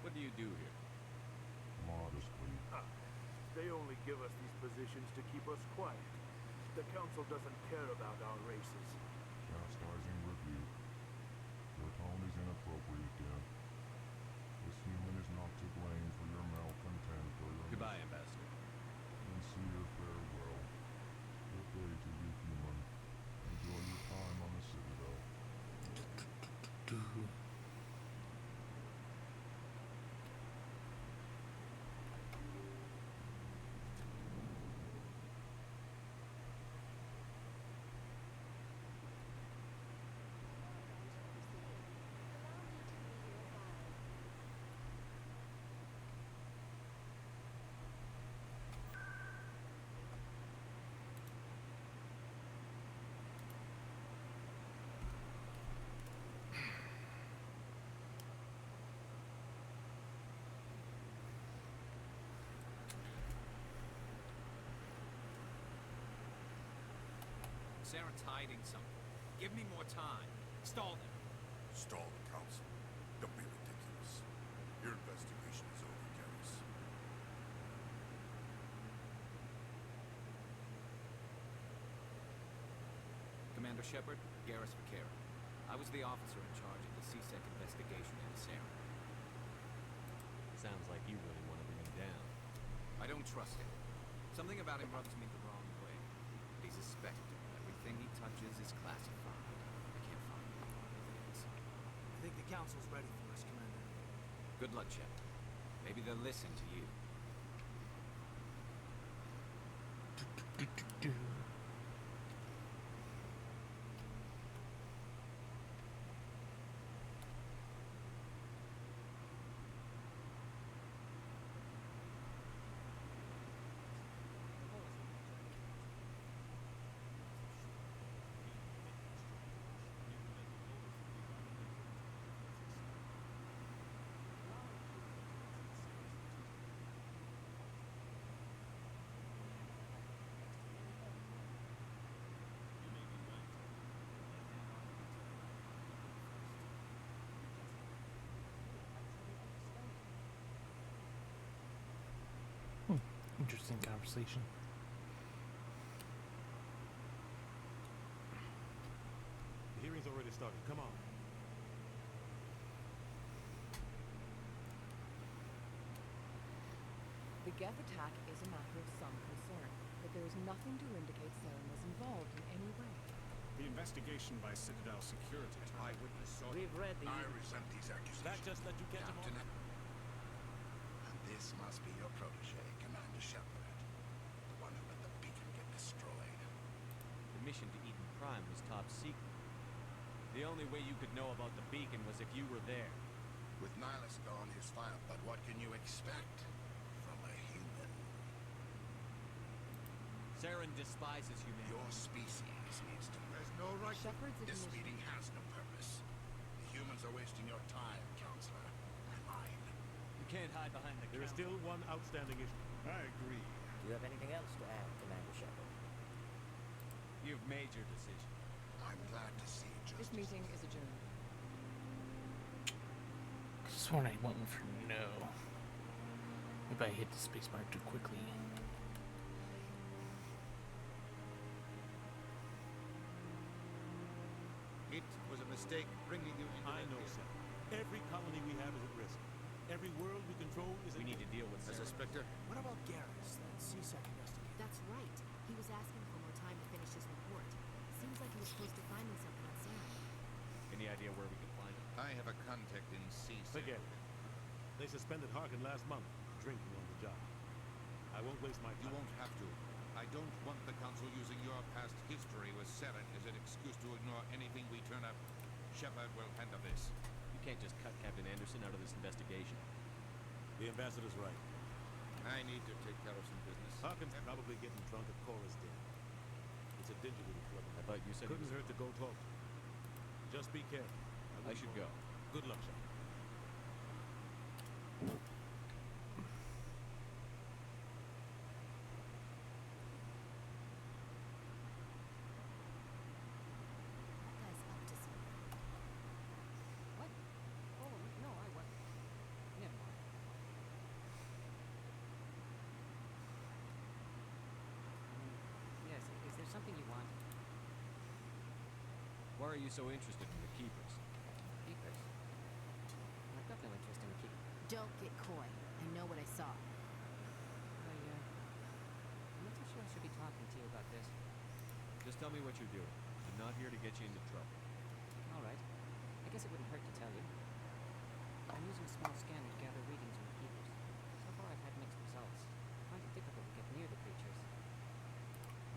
What do you do here? Modestly. They only give us these positions to keep us quiet. The Council doesn't care about our races. Chastising rebuke. Your tone is inappropriate, Dan. This human is not to blame for your malcontent or your... Goodbye, Ambassador. Sincere farewell. Good day to you, human. Enjoy your time on the Citadel. Saren's hiding something. Give me more time. Stall them. Stall the council. Don't be ridiculous. Your investigation is over, Garrus. Commander Shepard, Garrus Vaquero. I was the officer in charge of the CSEC investigation into Saren. Sounds like you really want to bring him down. I don't trust him. Something about him rubs me the wrong way. He's a specter. Everything he touches is classified. I can't find any evidence. I think the council's ready for us, Commander. Good luck, Shepard. Maybe they'll listen to you. Interesting conversation. The hearing's already started. Come on. The Geth attack is a matter of some concern, but there is nothing to indicate Saren was involved in any way. The investigation by Citadel Security. Eyewitness saw We've read the... I resent these accusations. That just let you get him Captain, off? and this must be your protege, Commander Shepard. The one who let the beacon get destroyed. The mission to Eden Prime was top secret. The only way you could know about the beacon was if you were there. With Nihilus gone, his file, but what can you expect from a human? Saren despises humanity. Your species needs to... There's no right... Shepard's This admission- meeting has no purpose. The humans are wasting your time, Counselor. And mine. You can't hide behind the There is still one outstanding issue. I agree. Do you have anything else to add, Commander Shepard? You've made your decision. I'm glad to see justice. This meeting is adjourned. I sworn I went for no. Maybe I hit the spacebar too quickly. It was a mistake bringing you into I that know, theater. sir. Every colony we have is at risk. Every world we control is at We need to deal with As a Saren. Spectre, What about Garrus, that CSEC investigator? That's right. He was asking for more time to finish his report. Seems like he was close to finding something on Saren. Any idea where we can find him? I have a contact in CSEC. Forget it. They suspended Harkin last month, drinking on the job. I won't waste my You time. won't have to. I don't want the Council using your past history with Saren as an excuse to ignore anything we turn up. Shepard will handle this. You can't just cut Captain Anderson out of this investigation. The ambassador's right. I need to take care of some business. Harkin's probably getting drunk at Cora's den. It's a dingy little club. I thought you said he Couldn't was- hurt to go talk to him. Just be careful. I should go. Good luck, sir. That guy's up to something. What? Oh, no, I wasn't. Never mind. Yes, is there something you want? Why are you so interested in the Keepers? Keepers? I've got no interest in the keep. Don't get coy. I know what I saw. I'm not so sure I should be talking to you about this. Just tell me what you're doing. I'm not here to get you into trouble. All right. I guess it wouldn't hurt to tell you. I'm using a small scanner to gather readings on the keepers. So far I've had mixed results. I find it difficult to get near the creatures.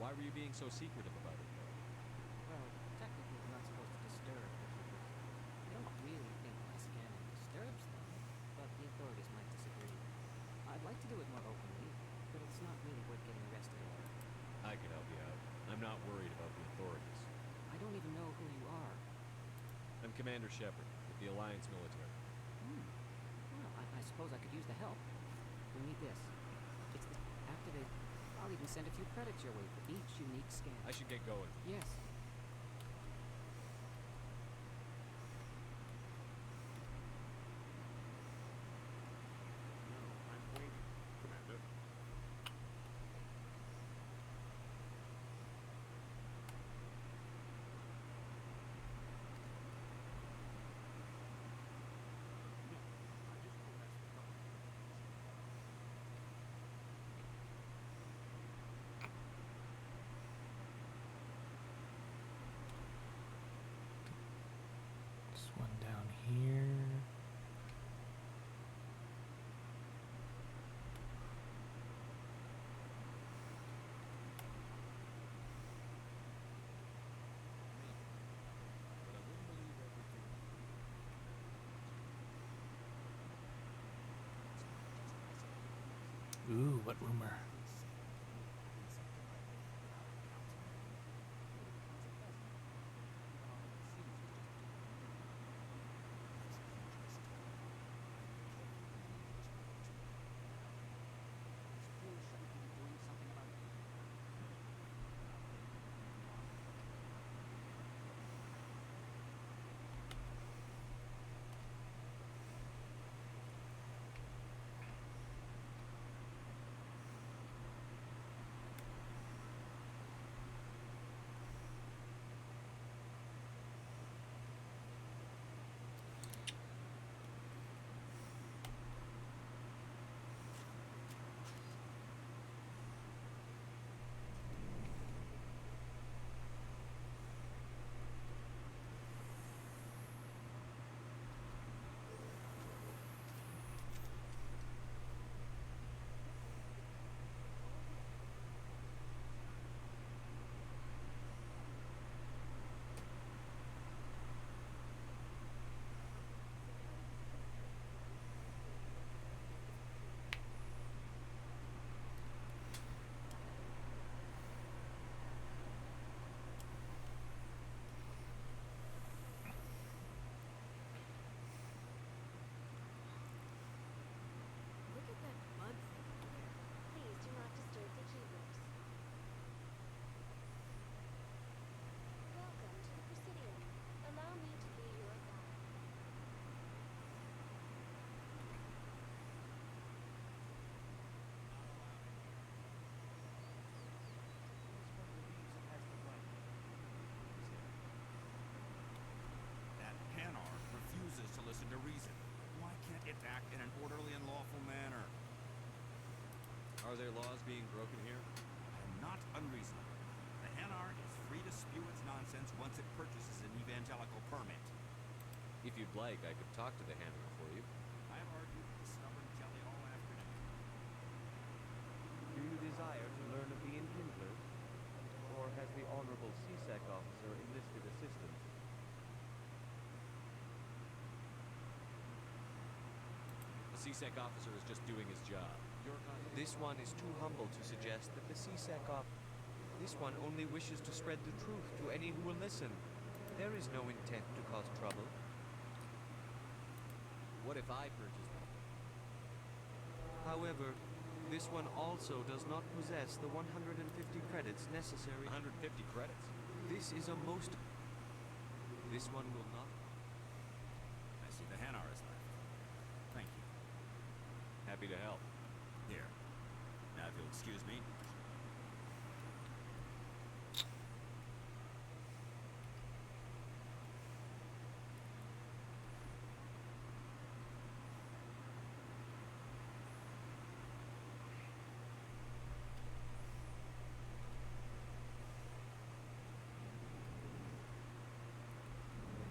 Why were you being so secretive about it? Well, technically we're not supposed to disturb the keepers. I don't really think my scanning disturbs them, but the authorities might disagree. I'd like to do it more openly, but it's not really worth getting arrested over. I can help you out. I'm not worried about the authorities. I don't even know who you are. I'm Commander Shepard with the Alliance military. Well, I suppose I could use the help. We need this. It's activate. I'll even send a few credits your way for each unique scan. I should get going. Yes. No, I'm waiting, Commander. This one down here. Ooh, what rumor? Look at that bug thing over there. Please do not disturb the keepers. Welcome to the Presidium. Allow me to be your guide. That Hanar refuses to listen to reason. Why can't it act in an orderly and lawful manner? Are there laws being broken here? I am not unreasonable. The Hanar is free to spew its nonsense once it purchases an evangelical permit. If you'd like, I could talk to the Hanar for you. I have argued with the stubborn jelly all afternoon. Do you desire to learn of the Enkindlers? Or has the Honorable CSEC officer enlisted assistance? The CSEC officer is just doing his job. This one is too humble to suggest that the CSEC This one only wishes to spread the truth to any who will listen. There is no intent to cause trouble. What if I purchase one? However, this one also does not possess the 150 credits necessary. 150 credits? This is a most... This one will not... I see the Hanar is left. Thank you. Happy to help. Here. Now, if you'll excuse me.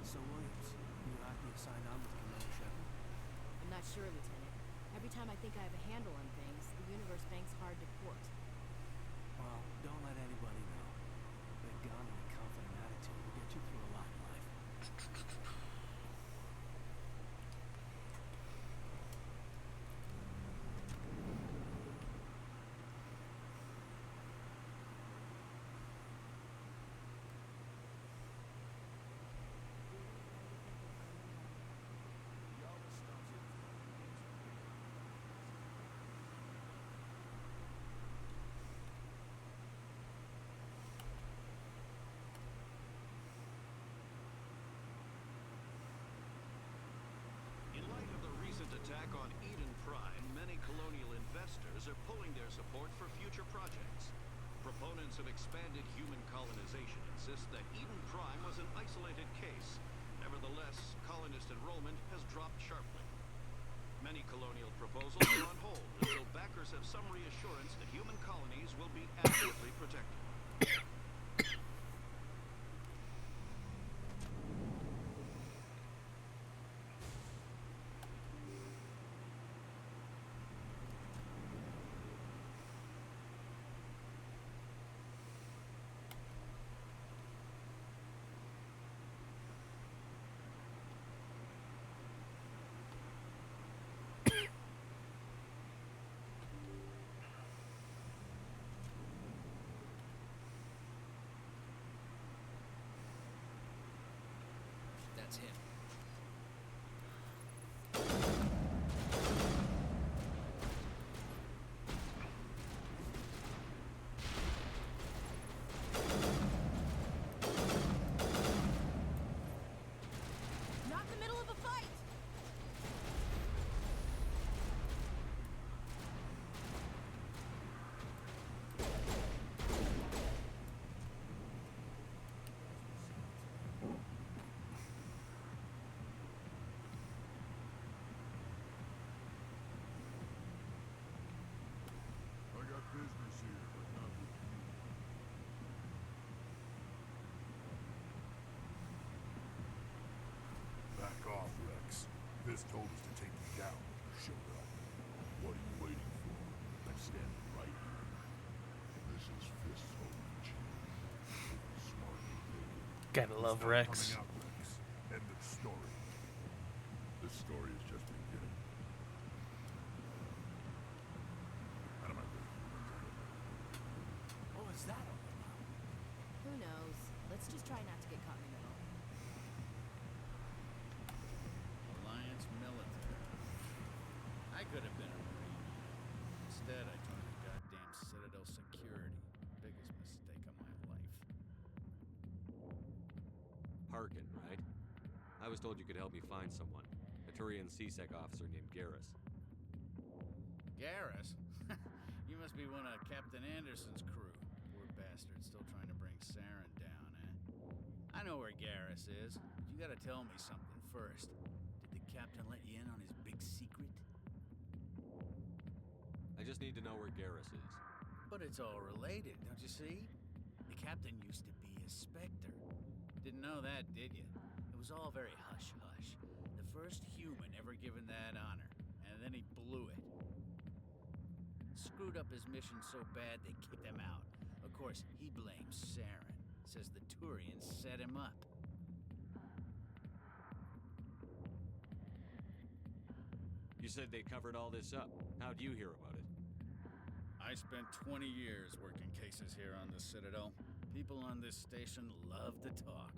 So, Williams, you likely assigned on with Commander Shepard? I'm not sure, Lieutenant. Every time I think I have a handle on things, the universe banks hard to port. Well, don't let anybody know. Big gun and a confident attitude will get you through a lot in life. recent attack on Eden Prime, many colonial investors are pulling their support for future projects. Proponents of expanded human colonization insist that Eden Prime was an isolated case. Nevertheless, colonist enrollment has dropped sharply. Many colonial proposals are on hold until backers have some reassurance that human colonies will be adequately protected. That's him. Not in the middle of a fight! I got business here, but not with you. Back off, Rex. Fist told us to take you down when you showed up. What are you waiting for? I'm standing right here. This is Fist's home, Chief. If you're smart and thinking. Gotta love Stop Rex. coming out, Rex. End of story. This story is just beginning. Out of my way. What was that all about? Who knows? Let's just try not to get caught in the middle. Alliance military. I could have been a Marine. Instead, I joined the goddamn Citadel security. Biggest mistake of my life. Paragon, right? I was told you could help me find someone. A Turian CSEC officer named Garrus. Garrus? You must be one of Captain Anderson's crew. Poor bastard, still trying to bring Saren down, eh? I know where Garrus is, but you gotta tell me something first. Did the captain let you in on his big secret? I just need to know where Garrus is. But it's all related, don't you see? The captain used to be a Spectre. Didn't know that, did you? It was all very hush-hush. The first human ever given that honor, and then he blew it. Screwed up his mission so bad they kicked him out. Of course, he blames Saren. Says the Turians set him up. You said they covered all this up. How'd you hear about it? I spent 20 years working cases here on the Citadel. People on this station love to talk.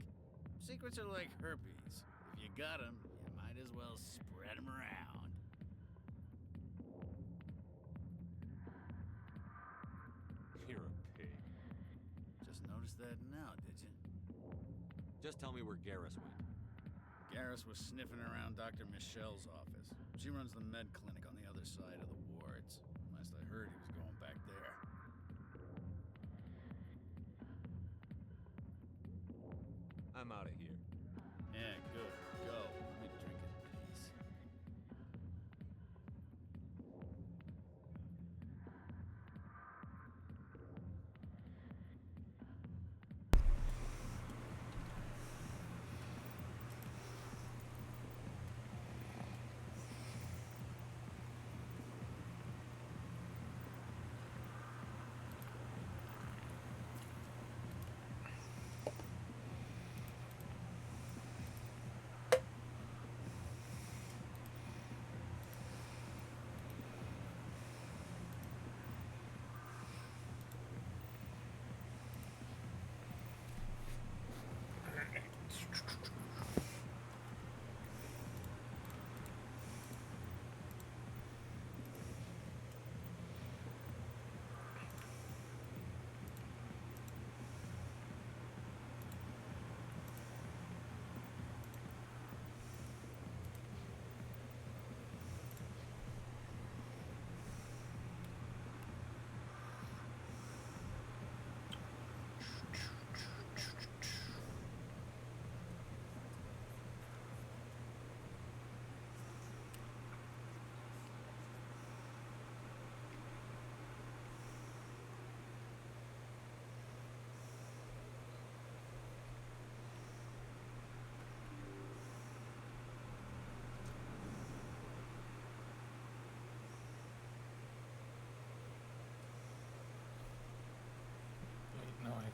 Secrets are like herpes. If you got them, you might as well spread them around. You're a pig. Just noticed that now, did you? Just tell me where Garrus went. Garrus was sniffing around Dr. Michelle's office. She runs the med clinic on the other side of the wards. Last I heard, he was going back there. I'm out of here. Yeah, good. Go. Let me drink in peace.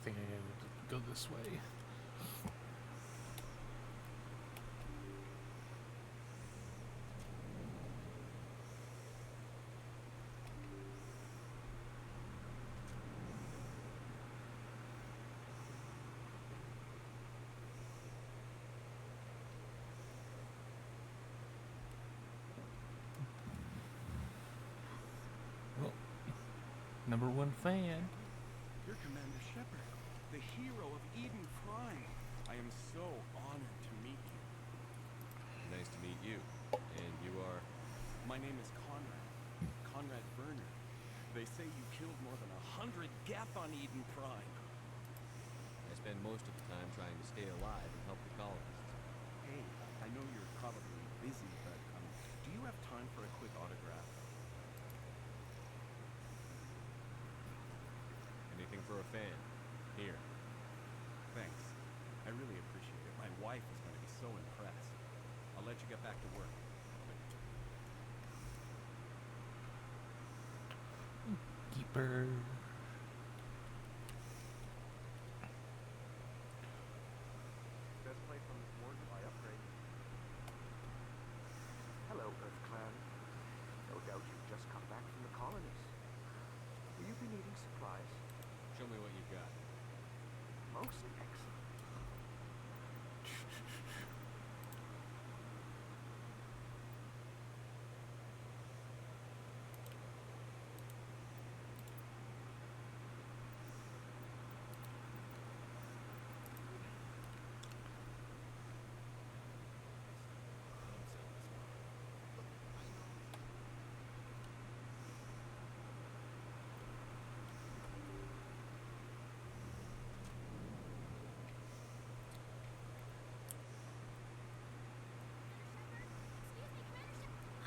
think I gotta go this way. Number one fan. You're Commander Shepard, the hero of Eden Prime. I am so honored to meet you. Nice to meet you. And you are? My name is Conrad Werner. They say you killed more than 100 Geth on Eden Prime. I spend most of the time trying to stay alive and help the colonists. Hey, I know you're probably busy, but do you have time for a quick autograph? Anything for a fan. Here. Thanks. I really appreciate it. My wife is going to be so impressed. I'll let you get back to work. Keeper. Best place on this board by upgrade. Hello, Earth Clan. No doubt you've just come back from the colonies. Will you be needing supplies? Show me what you've got. Most excellent.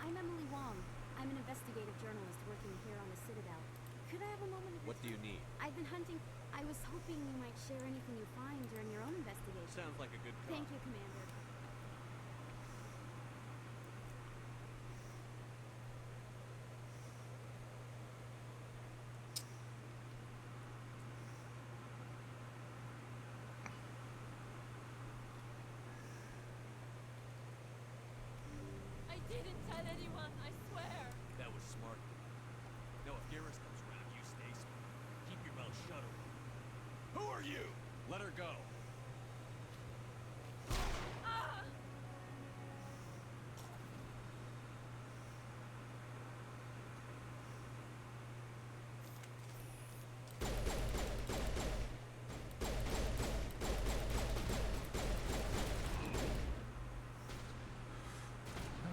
I'm Emily Wong. I'm an investigative journalist working here on the Citadel. Could I have a moment of What do you need? I've been hunting. I was hoping you might share anything you find during your own investigation. Sounds like a good cause. Thank you, Commander. I didn't tell anyone, I swear. That was smart. Now, if Garrus comes around, you stay smart. Keep your mouth shut. Who are you? Let her go. Ah!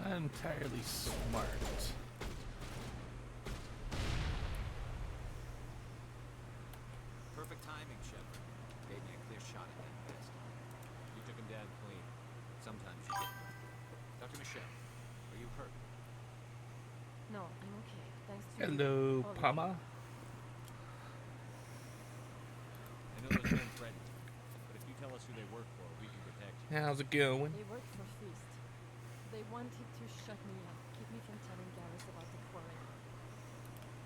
Not entirely smart. Perfect timing, Shepard. Gave me a clear shot at that best. You took him down clean. Sometimes you get lucky. Dr. Michelle, are you hurt? No, I'm okay. Thanks to Hello, all of you. Pama. I know those men threatened you, but if you tell us who they work for, we can protect you. How's it going? They worked for Feast. They wanted to shut me up, keep me from telling Garrus about the quarry.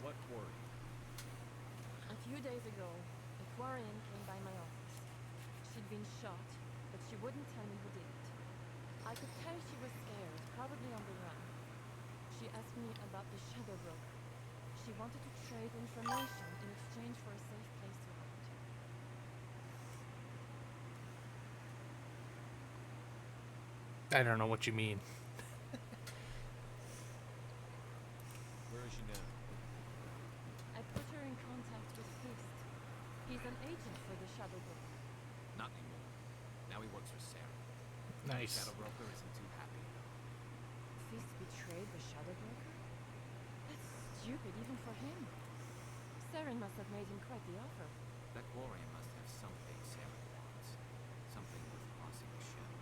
What quarry? A few days ago, a Quarian came by my office. She'd been shot, but she wouldn't tell me who did it. I could tell she was scared, probably on the run. She asked me about the Shadow Broker. She wanted to trade information in exchange for a safe place to hide. I don't know what you mean. Where is she now? I put her in contact with Feast. He's an agent for the Shadow Broker. Not anymore. Now he works for Sarah. Nice. Shadow Broker isn't too happy. Feast betrayed the Shadow Broker? That's stupid, even for him. Saren must have made him quite the offer. That Quarian must have something Sarah wants. Something worth crossing the Shadow.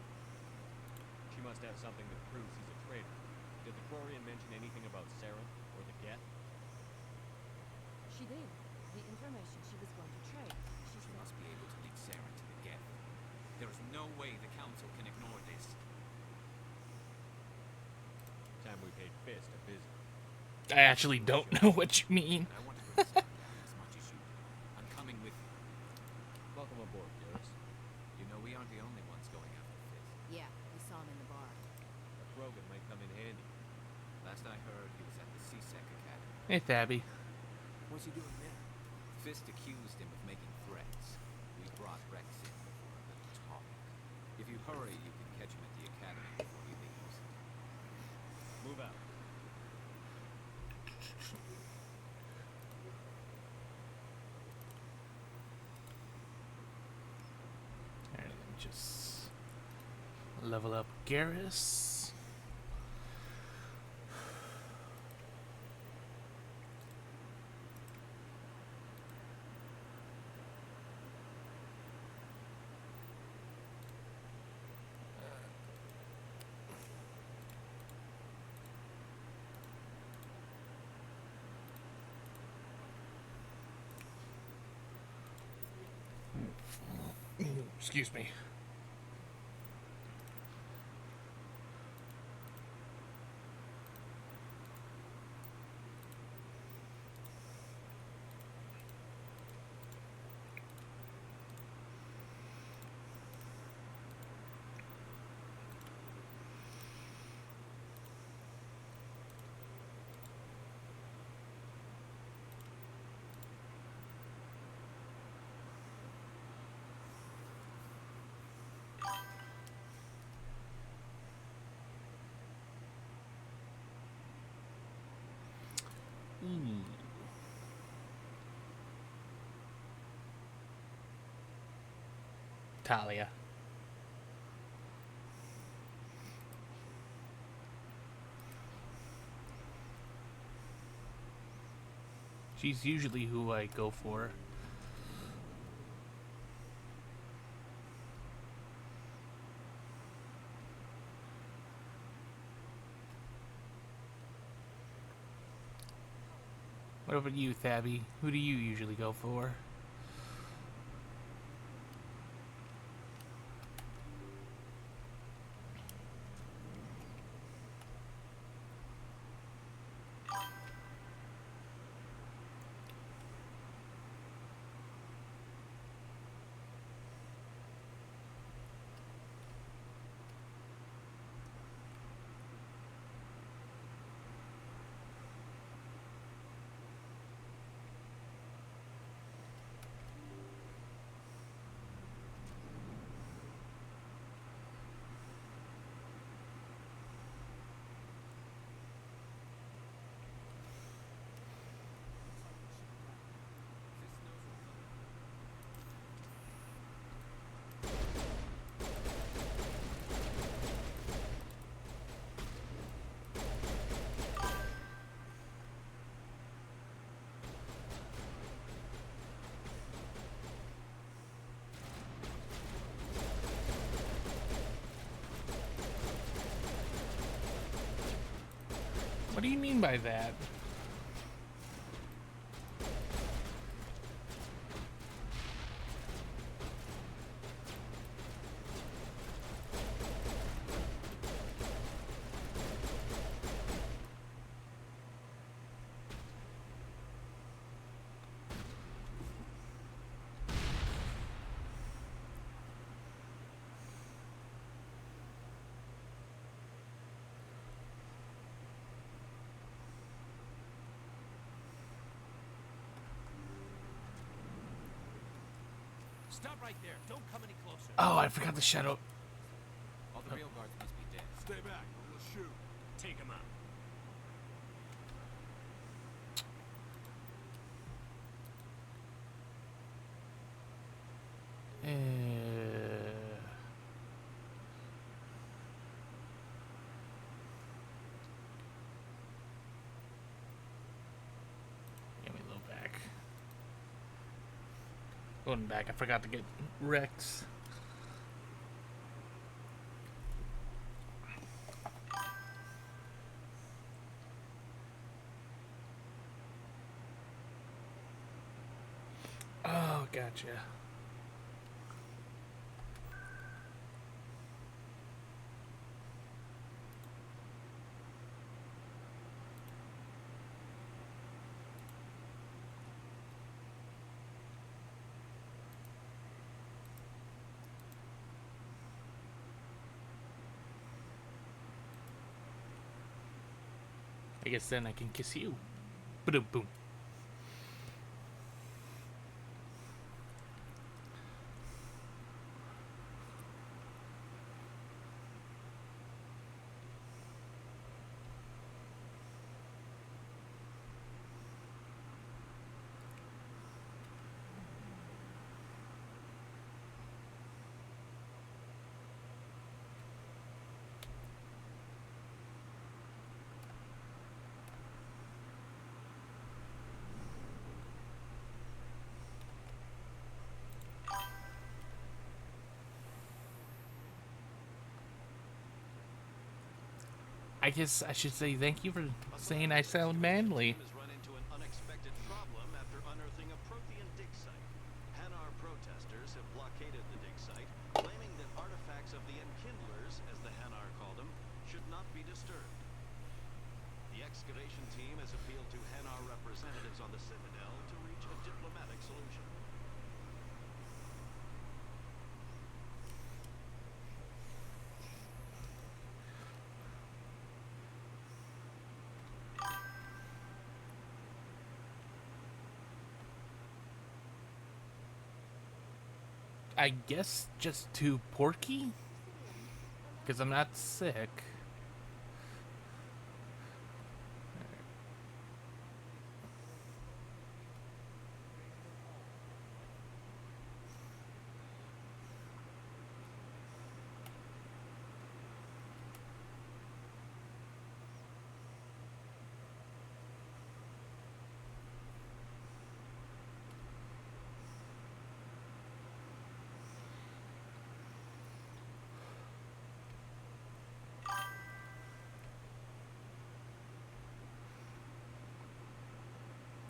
She must have something that proves he's a traitor. Did the Quarian mention anything about Sarah or the Geth? She did. The information she was going to trade. She said, Must be able to lead Sarah to the Geth. There is no way the Council can ignore this. Time we paid Fist a visit. I actually don't know what you mean. I want to go to Citadel as much as you do. I'm coming with you. aboard, Garrus. You know we aren't the only ones going after Fist. Yeah, we saw him in the bar. A Krogan might come in handy. Last I heard, he was at the CSEC Academy. Hey, Thabby. What's he doing there? Fist accused him of making threats. We brought Rex in for a little talk. If you hurry, you can catch him at the academy before he leaves. Move out. Alright, let me just level up Garrus. Excuse me. Talia. She's usually who I go for. What about you, Thabby? Who do you usually go for? What do you mean by that? Stop right there. Don't come any closer. Oh, I forgot the shadow. All the real guards must be dead. Stay back. Let's shoot. Take him out. Give me a little back. Going back, I forgot to get Rex. Oh, gotcha. guess then I can kiss you. Boom, boom. I guess I should say thank you for saying I sound manly. Has run into an unexpected problem after unearthing a Prothean dig site. Hanar protesters have blockaded the dig site, claiming that artifacts of the Enkindlers, as the Hanar call them, should not be disturbed. The excavation team has appealed to Hanar representatives on the Citadel to reach a diplomatic solution. I guess just too porky? Because I'm not sick.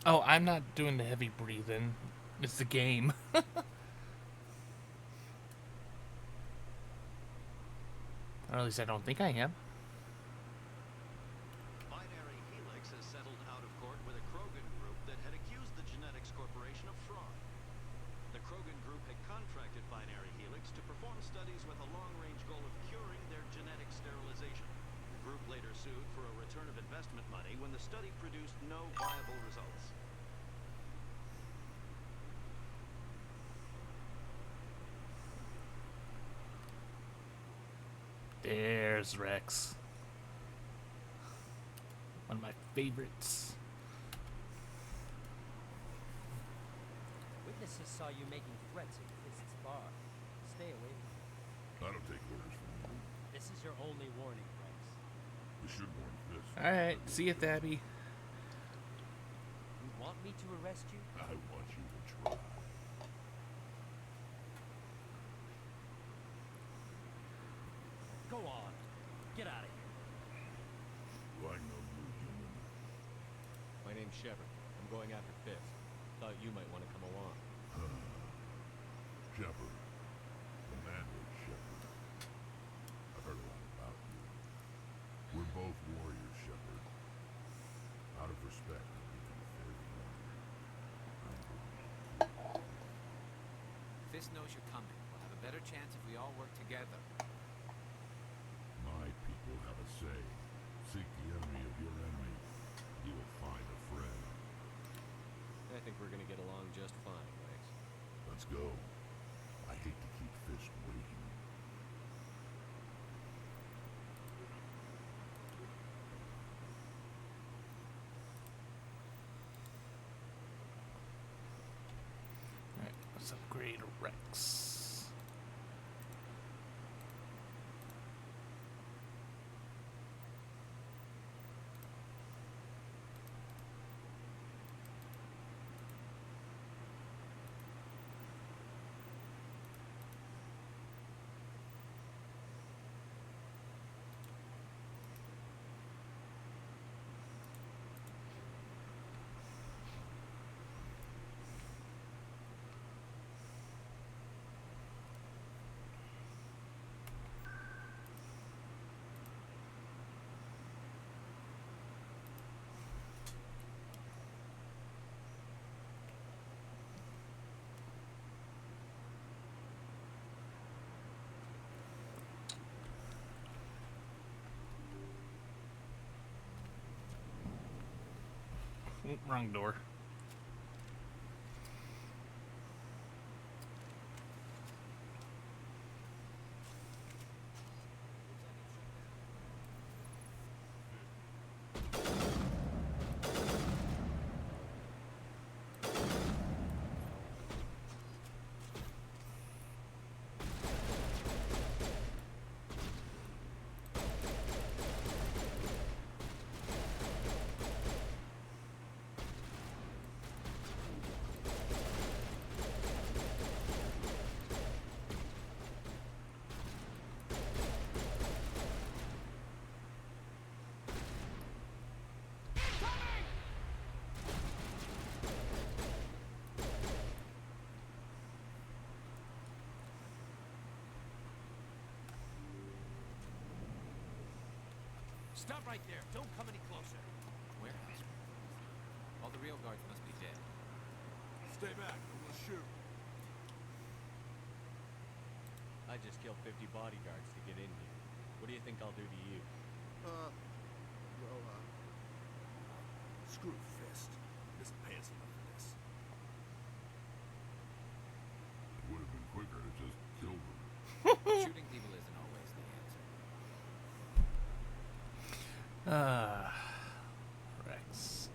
Oh, I'm not doing the heavy breathing. It's the game. Or at least I don't think I am. Binary Helix has settled out of court with a Krogan group that had accused the Genetics Corporation of fraud. The Krogan group had contracted Binary Helix to perform studies with a long-range goal of curing their genetic sterilization. The group later sued for a return of investment money when the study produced no viable results. There's Rex. One of my favorites. Witnesses saw you making threats at Fist's bar. Stay away from it. I don't take orders from you. This is your only warning, Rex. You should warn Fist. Alright, see ya, Thabby. You want me to arrest you? I want you to try. Go on. Get out of here. Do I know you, human? My name's Shepard. I'm going after Fist. Thought you might want to come along. Shepard. Commander Shepard. I've heard a lot about you. We're both warriors, Shepard. Out of respect, we can fair you. Fist knows you're coming. We'll have a better chance if we all work together. My people have a say. Seek the enemy of your enemy. You will find a friend. I think we're gonna get along just fine, Rex. Let's go. I hate to keep Fist waiting. Alright, let's upgrade Rex. Wrong door. Stop right there. Don't come any closer. Warehouse. All the real guards must be dead. Stay back, or we'll shoot. I just killed 50 bodyguards to get in here. What do you think I'll do to you? Screw Fist. This pants enough for this. It would have been quicker to just kill them. Shooting people isn't always the answer. Rex.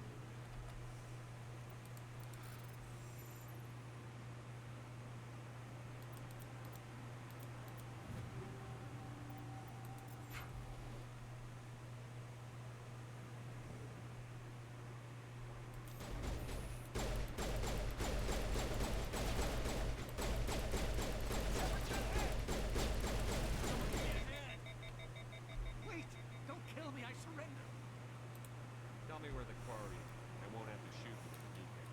Wait! Don't kill me! I surrender! Tell me where the quarry is. I won't have to shoot you to get there.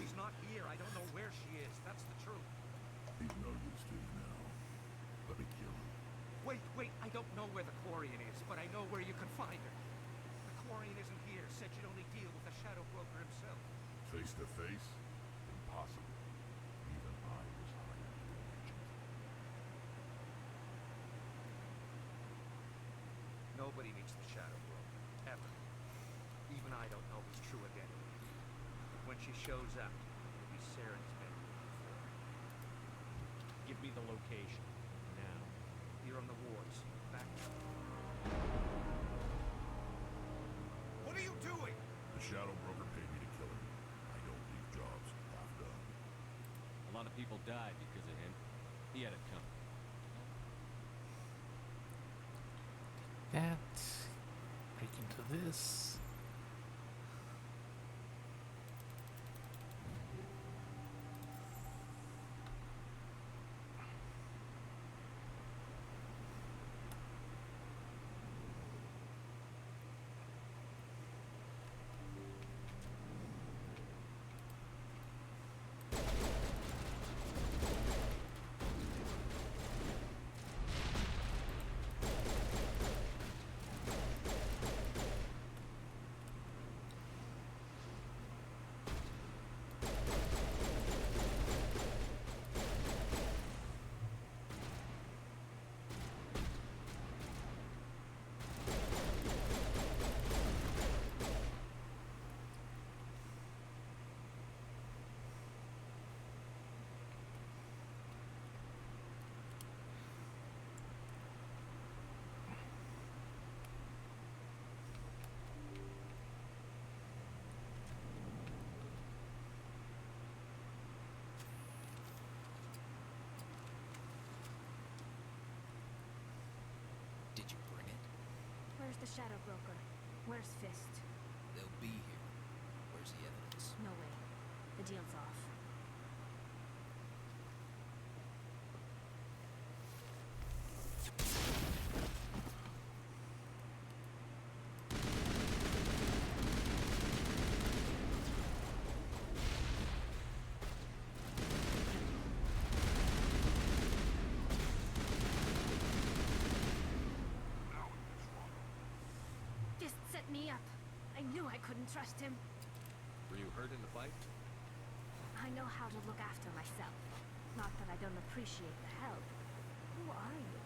She's not here. I don't know where she is. That's the truth. He's no use to you now. Let me kill him. Wait. I don't know where the Quarian is, but I know where you can find her. The Quarian isn't here. Said you'd only deal with the Shadow Broker himself. Face to face? Impossible. Even I was hired to be an agent. Nobody meets the Shadow Broker. Ever. Even I don't know his true identity. When she shows up, it'll be Saren's men before. Give me the location. Now. You're on the wards. Back. What are you doing? The Shadow Broker paid me to kill him. I don't leave jobs half done. A lot of people died because of him. He had it coming. That. Break into this. Did you bring it? Where's the Shadow Broker? Where's Fist? They'll be here. Where's the evidence? No way. The deal's off. Fist set me up. I knew I couldn't trust him. Were you hurt in the fight? I know how to look after myself. Not that I don't appreciate the help. Who are you?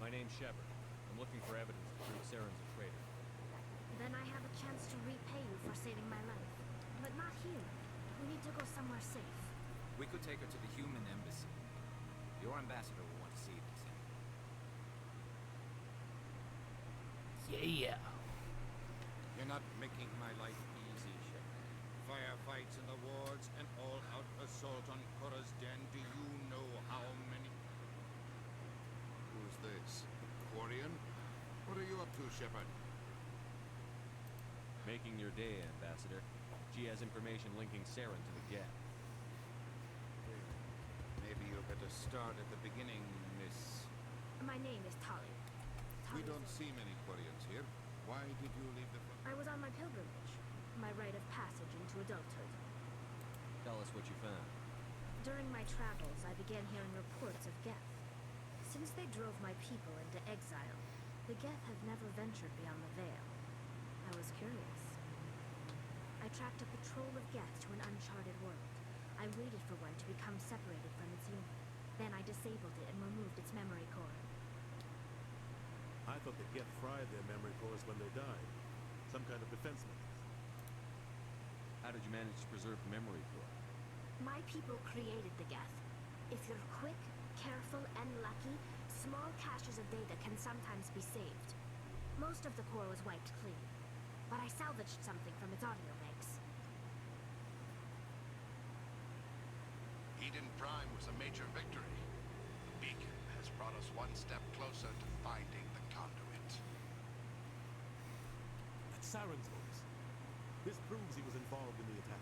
My name's Shepard. I'm looking for evidence to prove Saren's a traitor. Then I have a chance to repay you for saving my life. But not here. We need to go somewhere safe. We could take her to the human embassy. Your ambassador will want to see this. Yeah. You're not making my life easy, Shepard. Firefights in the wards, an all-out assault on Korra's den. Do you know how many? Who's this? Quarian? What are you up to, Shepard? Making your day, Ambassador. She has information linking Saren to the Geth. Maybe you better start at the beginning, Miss... My name is Tali. We don't see many Quarians here. Why did you leave the... I was on my pilgrimage. My rite of passage into adulthood. Tell us what you found. During my travels, I began hearing reports of Geth. Since they drove my people into exile, the Geth have never ventured beyond the Veil. I was curious. I tracked a patrol of Geth to an uncharted world. I waited for one to become separated from its unit. Then I disabled it and removed its memory core. I thought the Geth fried their memory cores when they died. Some kind of defense mechanism. How did you manage to preserve the memory core? My people created the Geth. If you're quick, careful, and lucky, small caches of data can sometimes be saved. Most of the core was wiped clean, but I salvaged something from its audio banks. Eden Prime was a major victory. Beacon has brought us one step closer to finding the conduit. That's Saren's voice. This proves he was involved in the attack.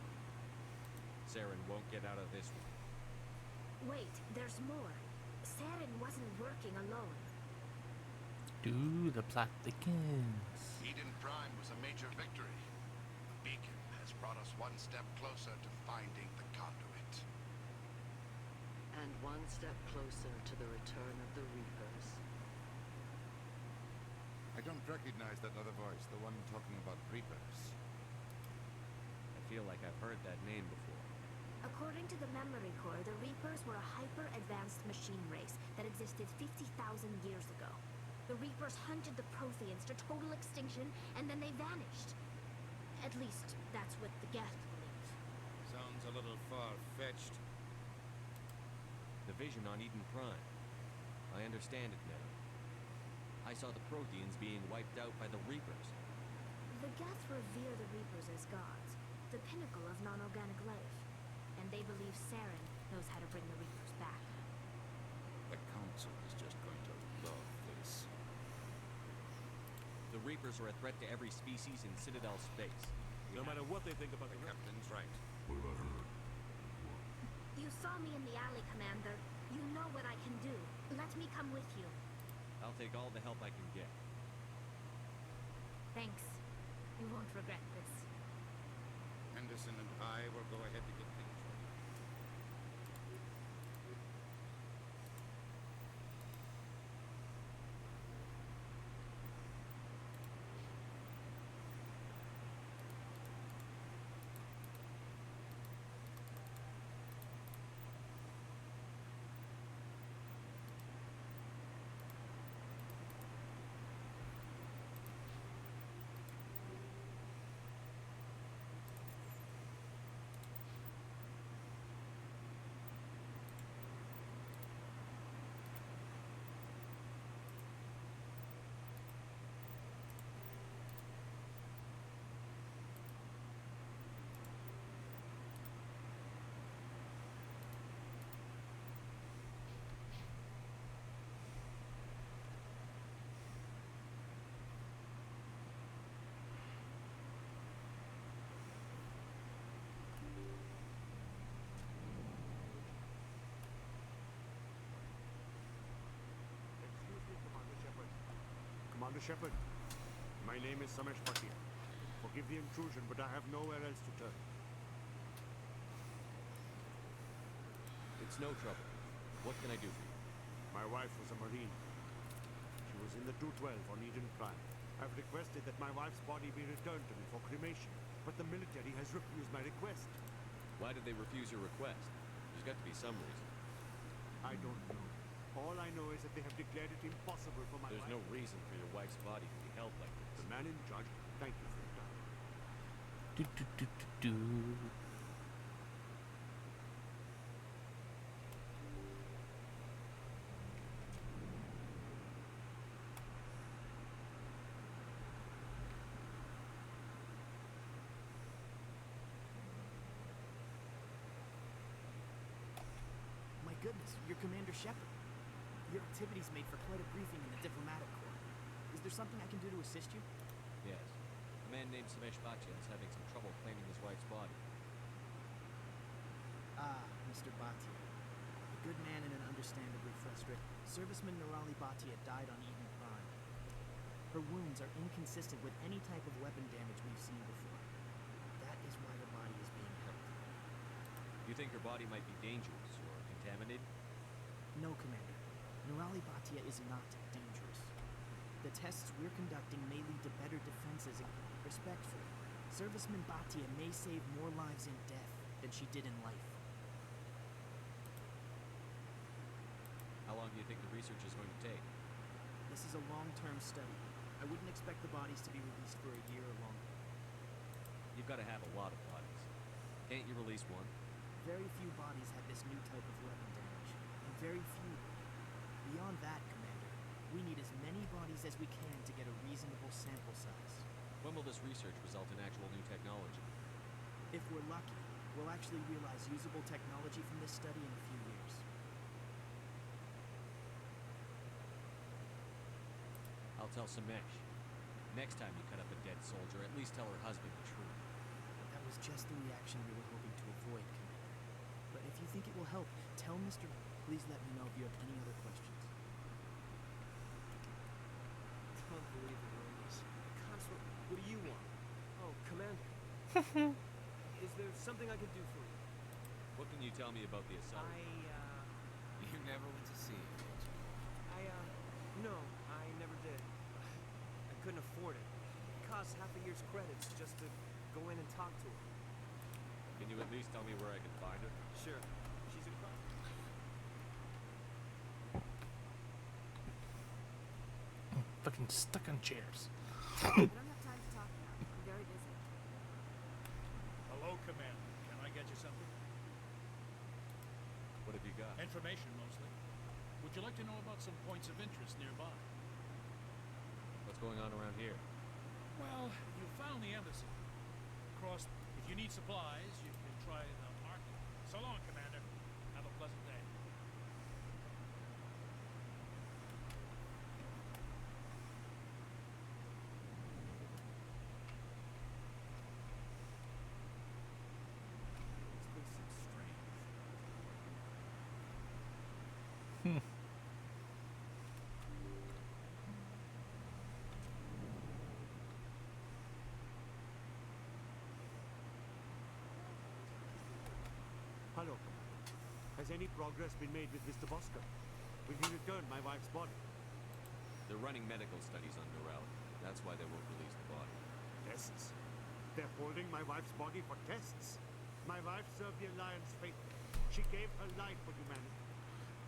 Saren won't get out of this one. Wait, there's more. Saren wasn't working alone. Do the plot thickens. Eden Prime was a major victory. Beacon has brought us one step closer to finding the conduit. And one step closer to the return of the Reapers. I don't recognize that other voice, the one talking about Reapers. I feel like I've heard that name before. According to the memory core, the Reapers were a hyper-advanced machine race that existed 50,000 years ago. The Reapers hunted the Protheans to total extinction, and then they vanished. At least, that's what the Geth believe. Sounds a little far-fetched. The vision on Eden Prime. I understand it now. I saw the Protheans being wiped out by the Reapers. The Geth revere the Reapers as gods, the pinnacle of non-organic life. And they believe Saren knows how to bring the Reapers back. The Council is just going to love this. The Reapers are a threat to every species in Citadel space. No matter what they think about the captain's right. What about her? You saw me in the alley, Commander. You know what I can do. Let me come with you. I'll take all the help I can get. Thanks. You won't regret this. Henderson and I will go ahead to get things ready. Commander Shepard, my name is Samesh Patia. Forgive the intrusion, but I have nowhere else to turn. It's no trouble. What can I do for you? My wife was a Marine. She was in the 212 on Eden Prime. I've requested that my wife's body be returned to me for cremation, but the military has refused my request. Why did they refuse your request? There's got to be some reason. I don't know. All I know is that they have declared it impossible for my There's wife. no reason for your wife's body to be held like this. The man in charge Thank you for your time. Do, do, do, do, do. My goodness, you're Commander Shepard. Your activities made for quite a briefing in the diplomatic corps. Is there something I can do to assist you? Yes. A man named Samesh Bhatia is having some trouble claiming his wife's body. Ah, Mr. Bhatia. A good man and an understandably frustrated. Serviceman Nirali Bhatia died on Eden Prime. Her wounds are inconsistent with any type of weapon damage we've seen before. That is why her body is being held. You think her body might be dangerous or contaminated? No, Commander. Nirali Bhatia is not dangerous. The tests we're conducting may lead to better defenses and respectfully. Serviceman Bhatia may save more lives in death than she did in life. How long do you think the research is going to take? This is a long-term study. I wouldn't expect the bodies to be released for a year or longer. You've got to have a lot of bodies. Can't you release one? Very few bodies have this new type of weapon damage, and very few. Beyond that, Commander, we need as many bodies as we can to get a reasonable sample size. When will this research result in actual new technology? If we're lucky, we'll actually realize usable technology from this study in a few years. I'll tell Samesh. Next time you cut up a dead soldier, at least tell her husband the truth. That was just the reaction we were hoping to avoid, Commander. But if you think it will help, tell Mr. Please let me know if you have any other questions. Don't believe the rumors. Consul, what do you want? Oh, Commander. Is there something I could do for you? What can you tell me about the assault? You never went to see it, did you? No, I never did. I couldn't afford it. It costs half a year's credits just to go in and talk to her. Can you at least tell me where I can find her? Sure. She's across. Fucking stuck on chairs. I don't have time to talk now. I'm very busy. Hello, Commander. Can I get you something? What have you got? Information, mostly. Would you like to know about some points of interest nearby? What's going on around here? Well, you found the embassy. Of course, if you need supplies, you can try the market. So long, Commander. Have a pleasant day. This place seems strange. Hello, Commander. Has any progress been made with Mr. Bosco? Will he return my wife's body? They're running medical studies on Nirali. That's why they won't release the body. Tests? They're holding my wife's body for tests? My wife served the Alliance faithfully. She gave her life for humanity.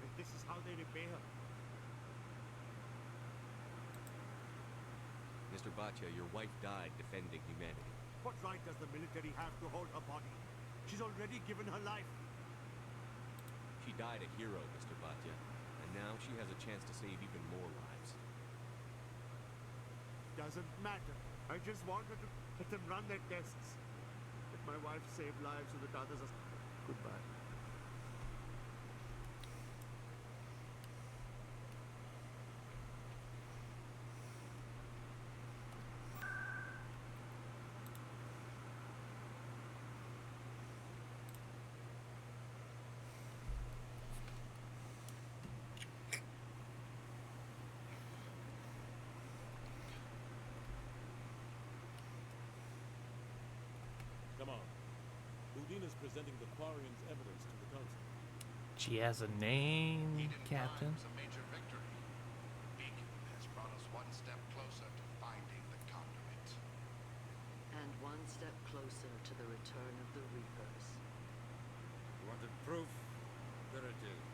And this is how they repay her. Mr. Bhatia, your wife died defending humanity. What right does the military have to hold her body? She's already given her life. She died a hero, Mr. Bhatia, and now she has a chance to save even more lives. Doesn't matter. I just want her to let them run their tests. Let my wife save lives so that others are... Goodbye. Come on. Udina's presenting the Quarian's evidence to the Council. She has a name, Eden Captain. Prime was a major victory. Beacon has brought us one step closer to finding the conduit. And one step closer to the return of the Reapers. You wanted proof? There it is.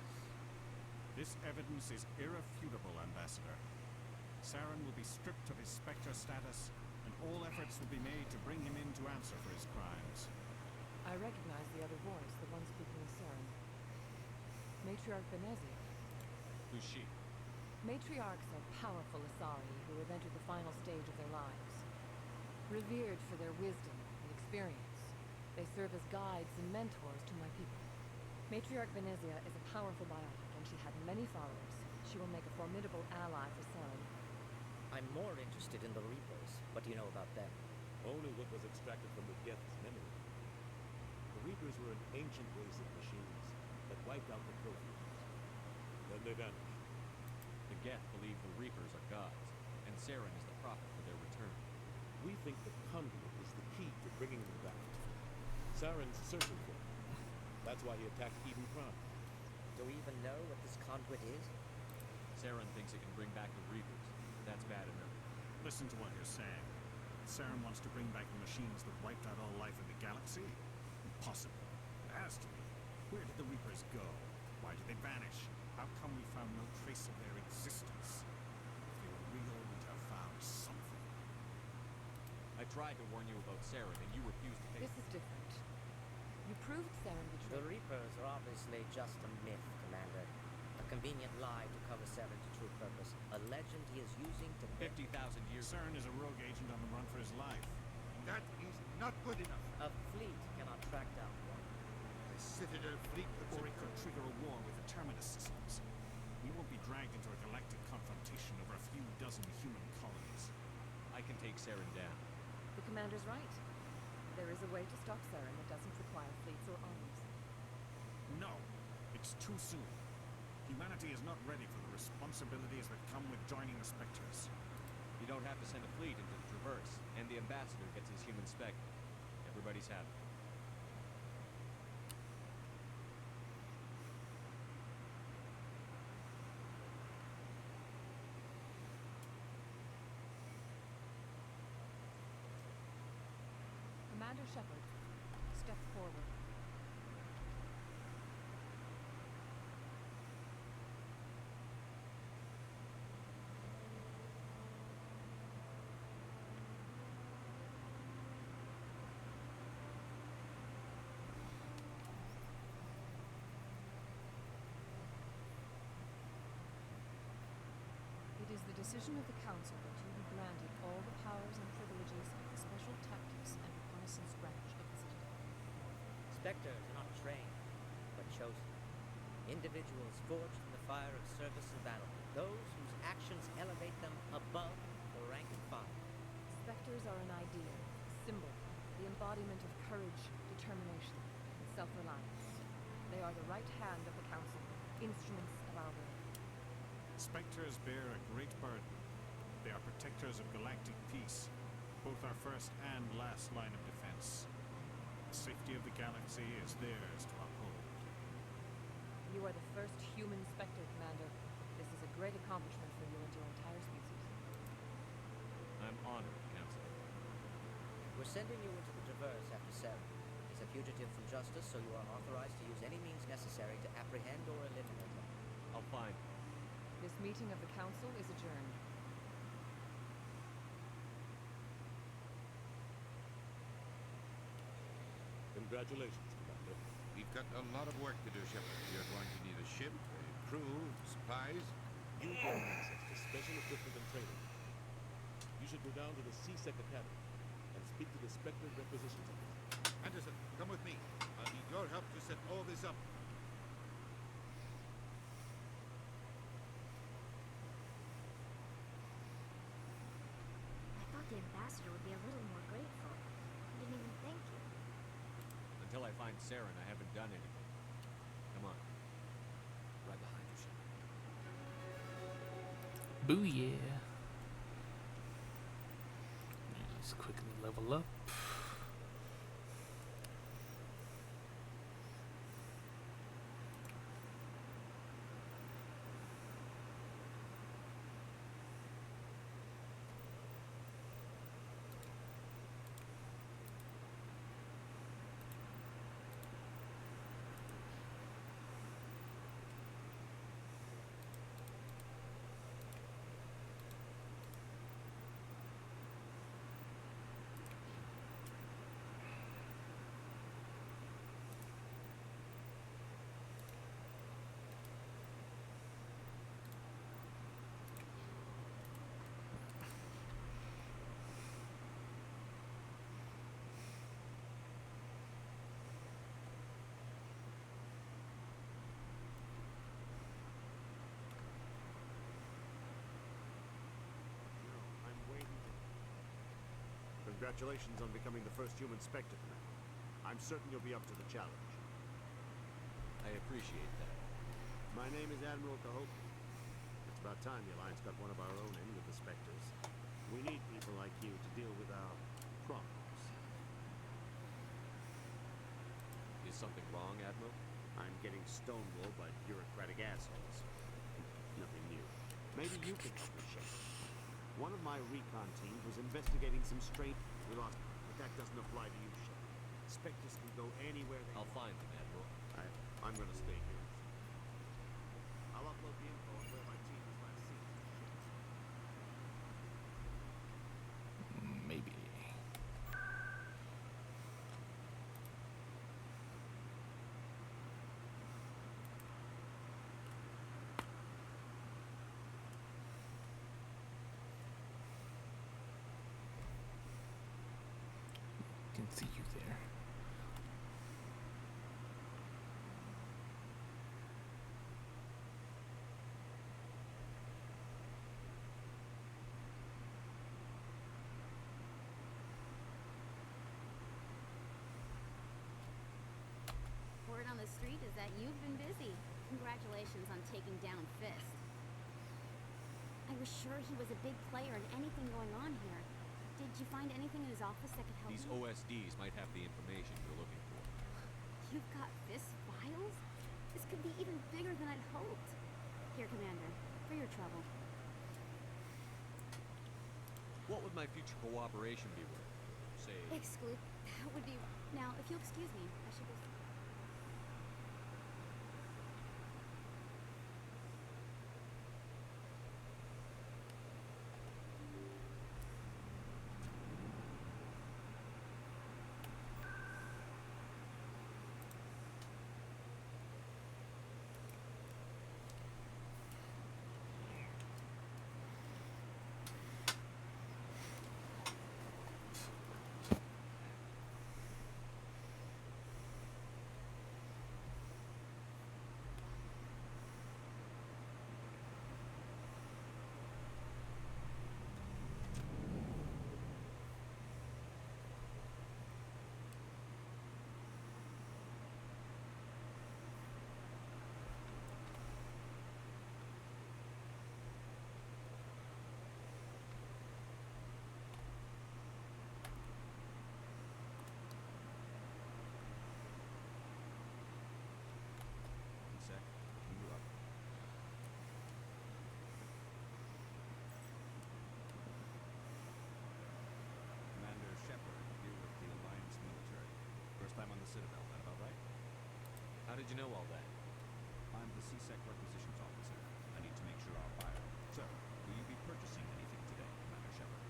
This evidence is irrefutable, Ambassador. Saren will be stripped of his Spectre status, and all efforts will be made to bring him in to answer for his crimes. I recognize the other voice, the one speaking of Saren. Matriarch Benezia. Who's she? Matriarchs are powerful Asari who have entered the final stage of their lives. Revered for their wisdom and experience, they serve as guides and mentors to my people. Matriarch Benezia is a powerful biotic, and she had many followers. She will make a formidable ally for Saren. I'm more interested in the Reapers. What do you know about them? Only what was extracted from the Geth's memory. The Reapers were an ancient race of machines that wiped out the Protheans. Then they vanished. The Geth believe the Reapers are gods, and Saren is the prophet for their return. We think the conduit is the key to bringing them back. Saren's searching for it. That's why he attacked Eden Prime. Do we even know what this conduit is? Saren thinks it can bring back the Reapers. That's bad enough. Listen to what you're saying. Saren wants to bring back the machines that wiped out all life in the galaxy? Impossible. It has to be. Where did the Reapers go? Why did they vanish? How come we found no trace of their existence? If they were real, we'd have found something. I tried to warn you about Saren, and you refused to pay. This is different. You proved Saren The betrayed. Reapers are obviously just a myth, Commander. A convenient lie to cover Saren's true purpose. A legend he is using to... 50,000 years. Saren is a rogue agent on the run for his life. That is not good enough. A fleet cannot track down one. The Citadel fleet Or it could trigger a war with the Terminus systems. We won't be dragged into a galactic confrontation over a few dozen human colonies. I can take Saren down. The commander's right. There is a way to stop Saren that doesn't require fleets or armies. No, it's too soon. Humanity is not ready for the responsibilities that come with joining the Spectres. You don't have to send a fleet into the Traverse, and the ambassador gets his human spec. Everybody's happy. Commander Shepard, step forward. It is the decision of the Council that you be granted all the powers and privileges of the Special Tactics and Reconnaissance Branch of the Citadel. Spectres are not trained, but chosen. Individuals forged in the fire of service and battle. Those whose actions elevate them above the rank and file. Spectres are an idea, a symbol, the embodiment of courage, determination, and self-reliance. They are the right hand of the Council, instruments of our will. Spectres bear a great burden. They are protectors of galactic peace, both our first and last line of defense. The safety of the galaxy is theirs to uphold. You are the first human Spectre, Commander. This is a great accomplishment for you and your entire species. I'm honored, Counselor. We're sending you into the Traverse after Saren. He's a fugitive from justice, so you are authorized to use any means necessary to apprehend or eliminate him. I'll find him. This meeting of the Council is adjourned. Congratulations, Commander. We've got a lot of work to do, Shepard. You're going to need a ship, a crew, supplies. You get access to special equipment and training. You should go down to the C-Sec Academy and speak to the Spectre Requisitions Office. Anderson, come with me. I'll need your help to set all this up. I thought the ambassador would be a little more grateful. I didn't even thank you. Until I find Saren, I haven't done anything. Come on. Right behind you, Shepard. Booyah. Let's quickly level up. Congratulations on becoming the first human Spectre, Commander. I'm certain you'll be up to the challenge. I appreciate that. My name is Admiral Cahope. It's about time the Alliance got one of our own in with the Spectres. We need people like you to deal with our problems. Is something wrong, Admiral? I'm getting stonewalled by bureaucratic assholes. Nothing new. Maybe you can help me, Shepard. One of my recon teams was investigating some strange... We lost, but that doesn't apply to you, Shepard. Spectres can go anywhere they I'll find them, Admiral. I'm gonna stay here. I'll upload the info on where my team was last seen. Maybe. Can see you there. Word on the street is that you've been busy. Congratulations on taking down Fist. I was sure he was a big player in anything going on here. Did you find anything in his office that could help These me? OSDs might have the information you're looking for. You've got Fist files? This could be even bigger than I'd hoped. Here, Commander, for your trouble. What would my future cooperation be worth? Say... Exclude? That would be... Now, if you'll excuse me, I should go... Time on the Citadel, that about right? How did you know all that? I'm the CSEC requisitions officer. I need to make sure our buyer... So, will you be purchasing anything today, Commander Shepard?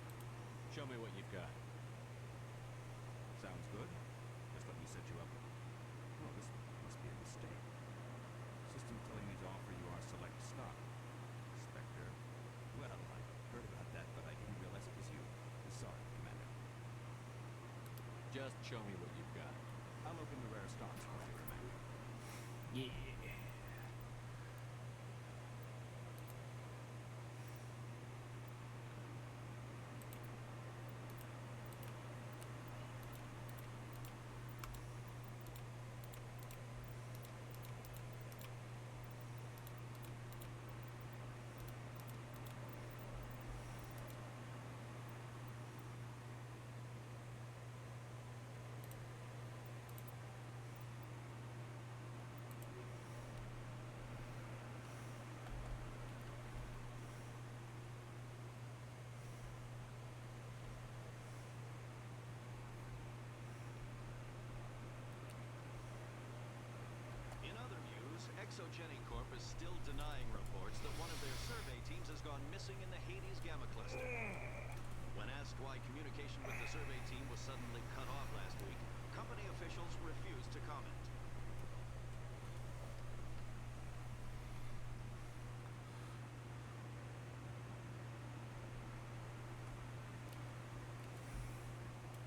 Show me what you've got. Sounds good. Just let me set you up. Oh, this must be a mistake. System telling me to offer you our select stock. Spectre. Well, I heard about that, but I didn't realize it was you. Sorry, Commander. Just show me what you've got. I'll open the rare stocks for you, Commander. Yeah. Exogeny Corp is still denying reports that one of their survey teams has gone missing in the Hades Gamma Cluster. When asked why communication with the survey team was suddenly cut off last week, company officials refused to comment.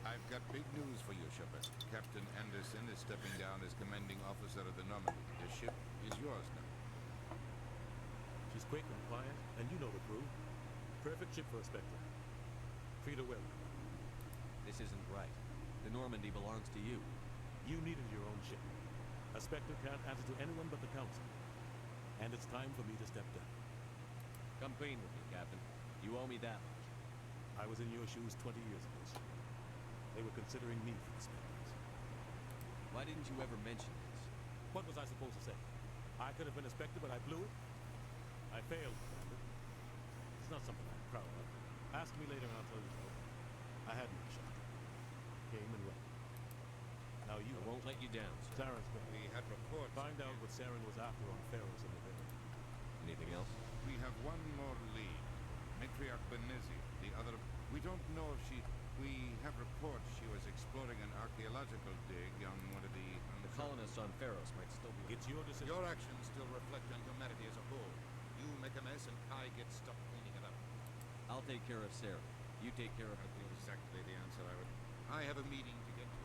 I've got big news for you, Shepard. Captain Anderson is stepping down as commanding officer of the Normandy. The ship is yours now. She's quick and quiet, and you know the crew. Perfect ship for a Spectre. Treat her well. This isn't right. The Normandy belongs to you. You needed your own ship. A Spectre can't answer to anyone but the Council. And it's time for me to step down. Come clean with me, Captain. You owe me that much. I was in your shoes 20 years ago, sir. They were considering me for the Spectres. Why didn't you ever mention this? What was I supposed to say? I could have been a Spectre, but I blew it. I failed, Commander. It's not something I'm proud of. Ask me later and I'll tell you so. I had my shot. Came and went. Now you... I won't let you down, sir. Saren's gone. We had reports. Find out what Saren was after on Pharaohs in the Vale. Anything else? We have one more lead. Matriarch Benizzi. The other... We don't know if she... We have reports she was exploring an archaeological dig on one of the... The colonists on Pharaohs might still be... It's your decision. Your actions still reflect on humanity as a whole. You make a mess and I get stuck cleaning it up. I'll take care of Sarah. You take care of... That'd be exactly the answer I would... I have a meeting to get to.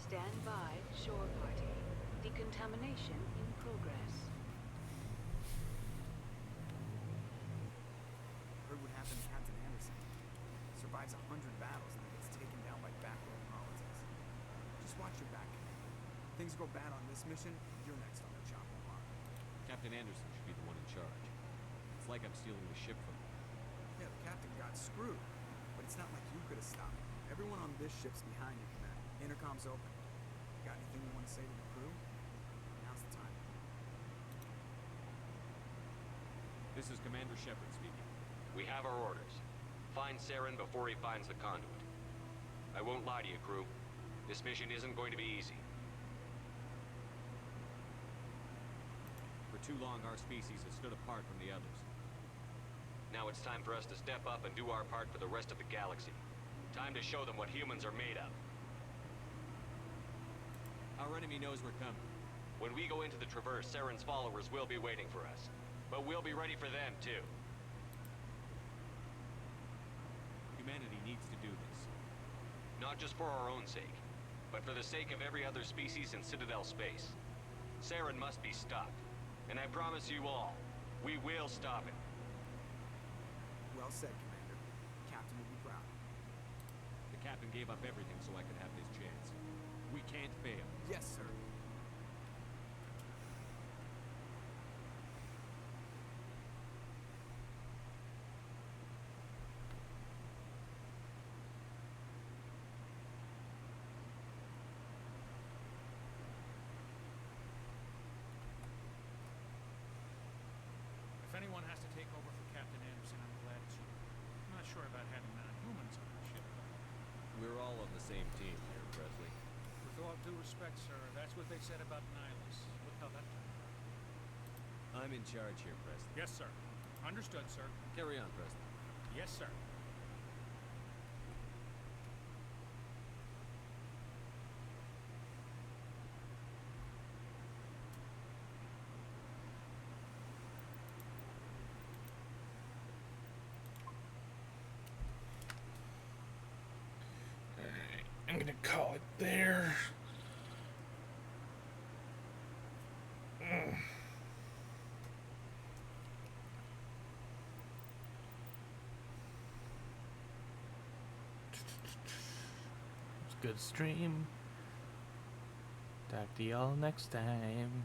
Stand by, shore party. Decontamination in progress. Heard what happened to Captain Anderson. Survives 100 battles and then gets taken down by backroad politics. Just watch your back. Things go bad on this mission, you're next on the chopping block. Captain Anderson should be the one in charge. It's like I'm stealing the ship from him. Yeah, the captain got screwed. But it's not like you could have stopped him. Everyone on this ship's behind you, Commander. Intercom's open. Got anything you want to say to the crew? Now's the time. This is Commander Shepard speaking. We have our orders. Find Saren before he finds the conduit. I won't lie to you, crew. This mission isn't going to be easy. For too long, our species has stood apart from the others. Now it's time for us to step up and do our part for the rest of the galaxy. Time to show them what humans are made of. Our enemy knows we're coming. When we go into the Traverse, Saren's followers will be waiting for us. But we'll be ready for them, too. Humanity needs to do this. Not just for our own sake, but for the sake of every other species in Citadel space. Saren must be stopped. And I promise you all, we will stop it. Well said, Commander. Captain will be proud. The captain gave up everything so I could have this chance. We can't fail. Yes, sir. If anyone has to take over for Captain Anderson, I'm glad it's you. I'm not sure about having non-humans on the ship. We're all on the same team here, Presley. With all due respect, sir, that's what they said about Nihilus. Look how that turned out. I'm in charge here, Presley. Yes, sir. Understood, sir. Carry on, Presley. Yes, sir. I'm gonna call it there. It's a good stream. Talk to y'all next time.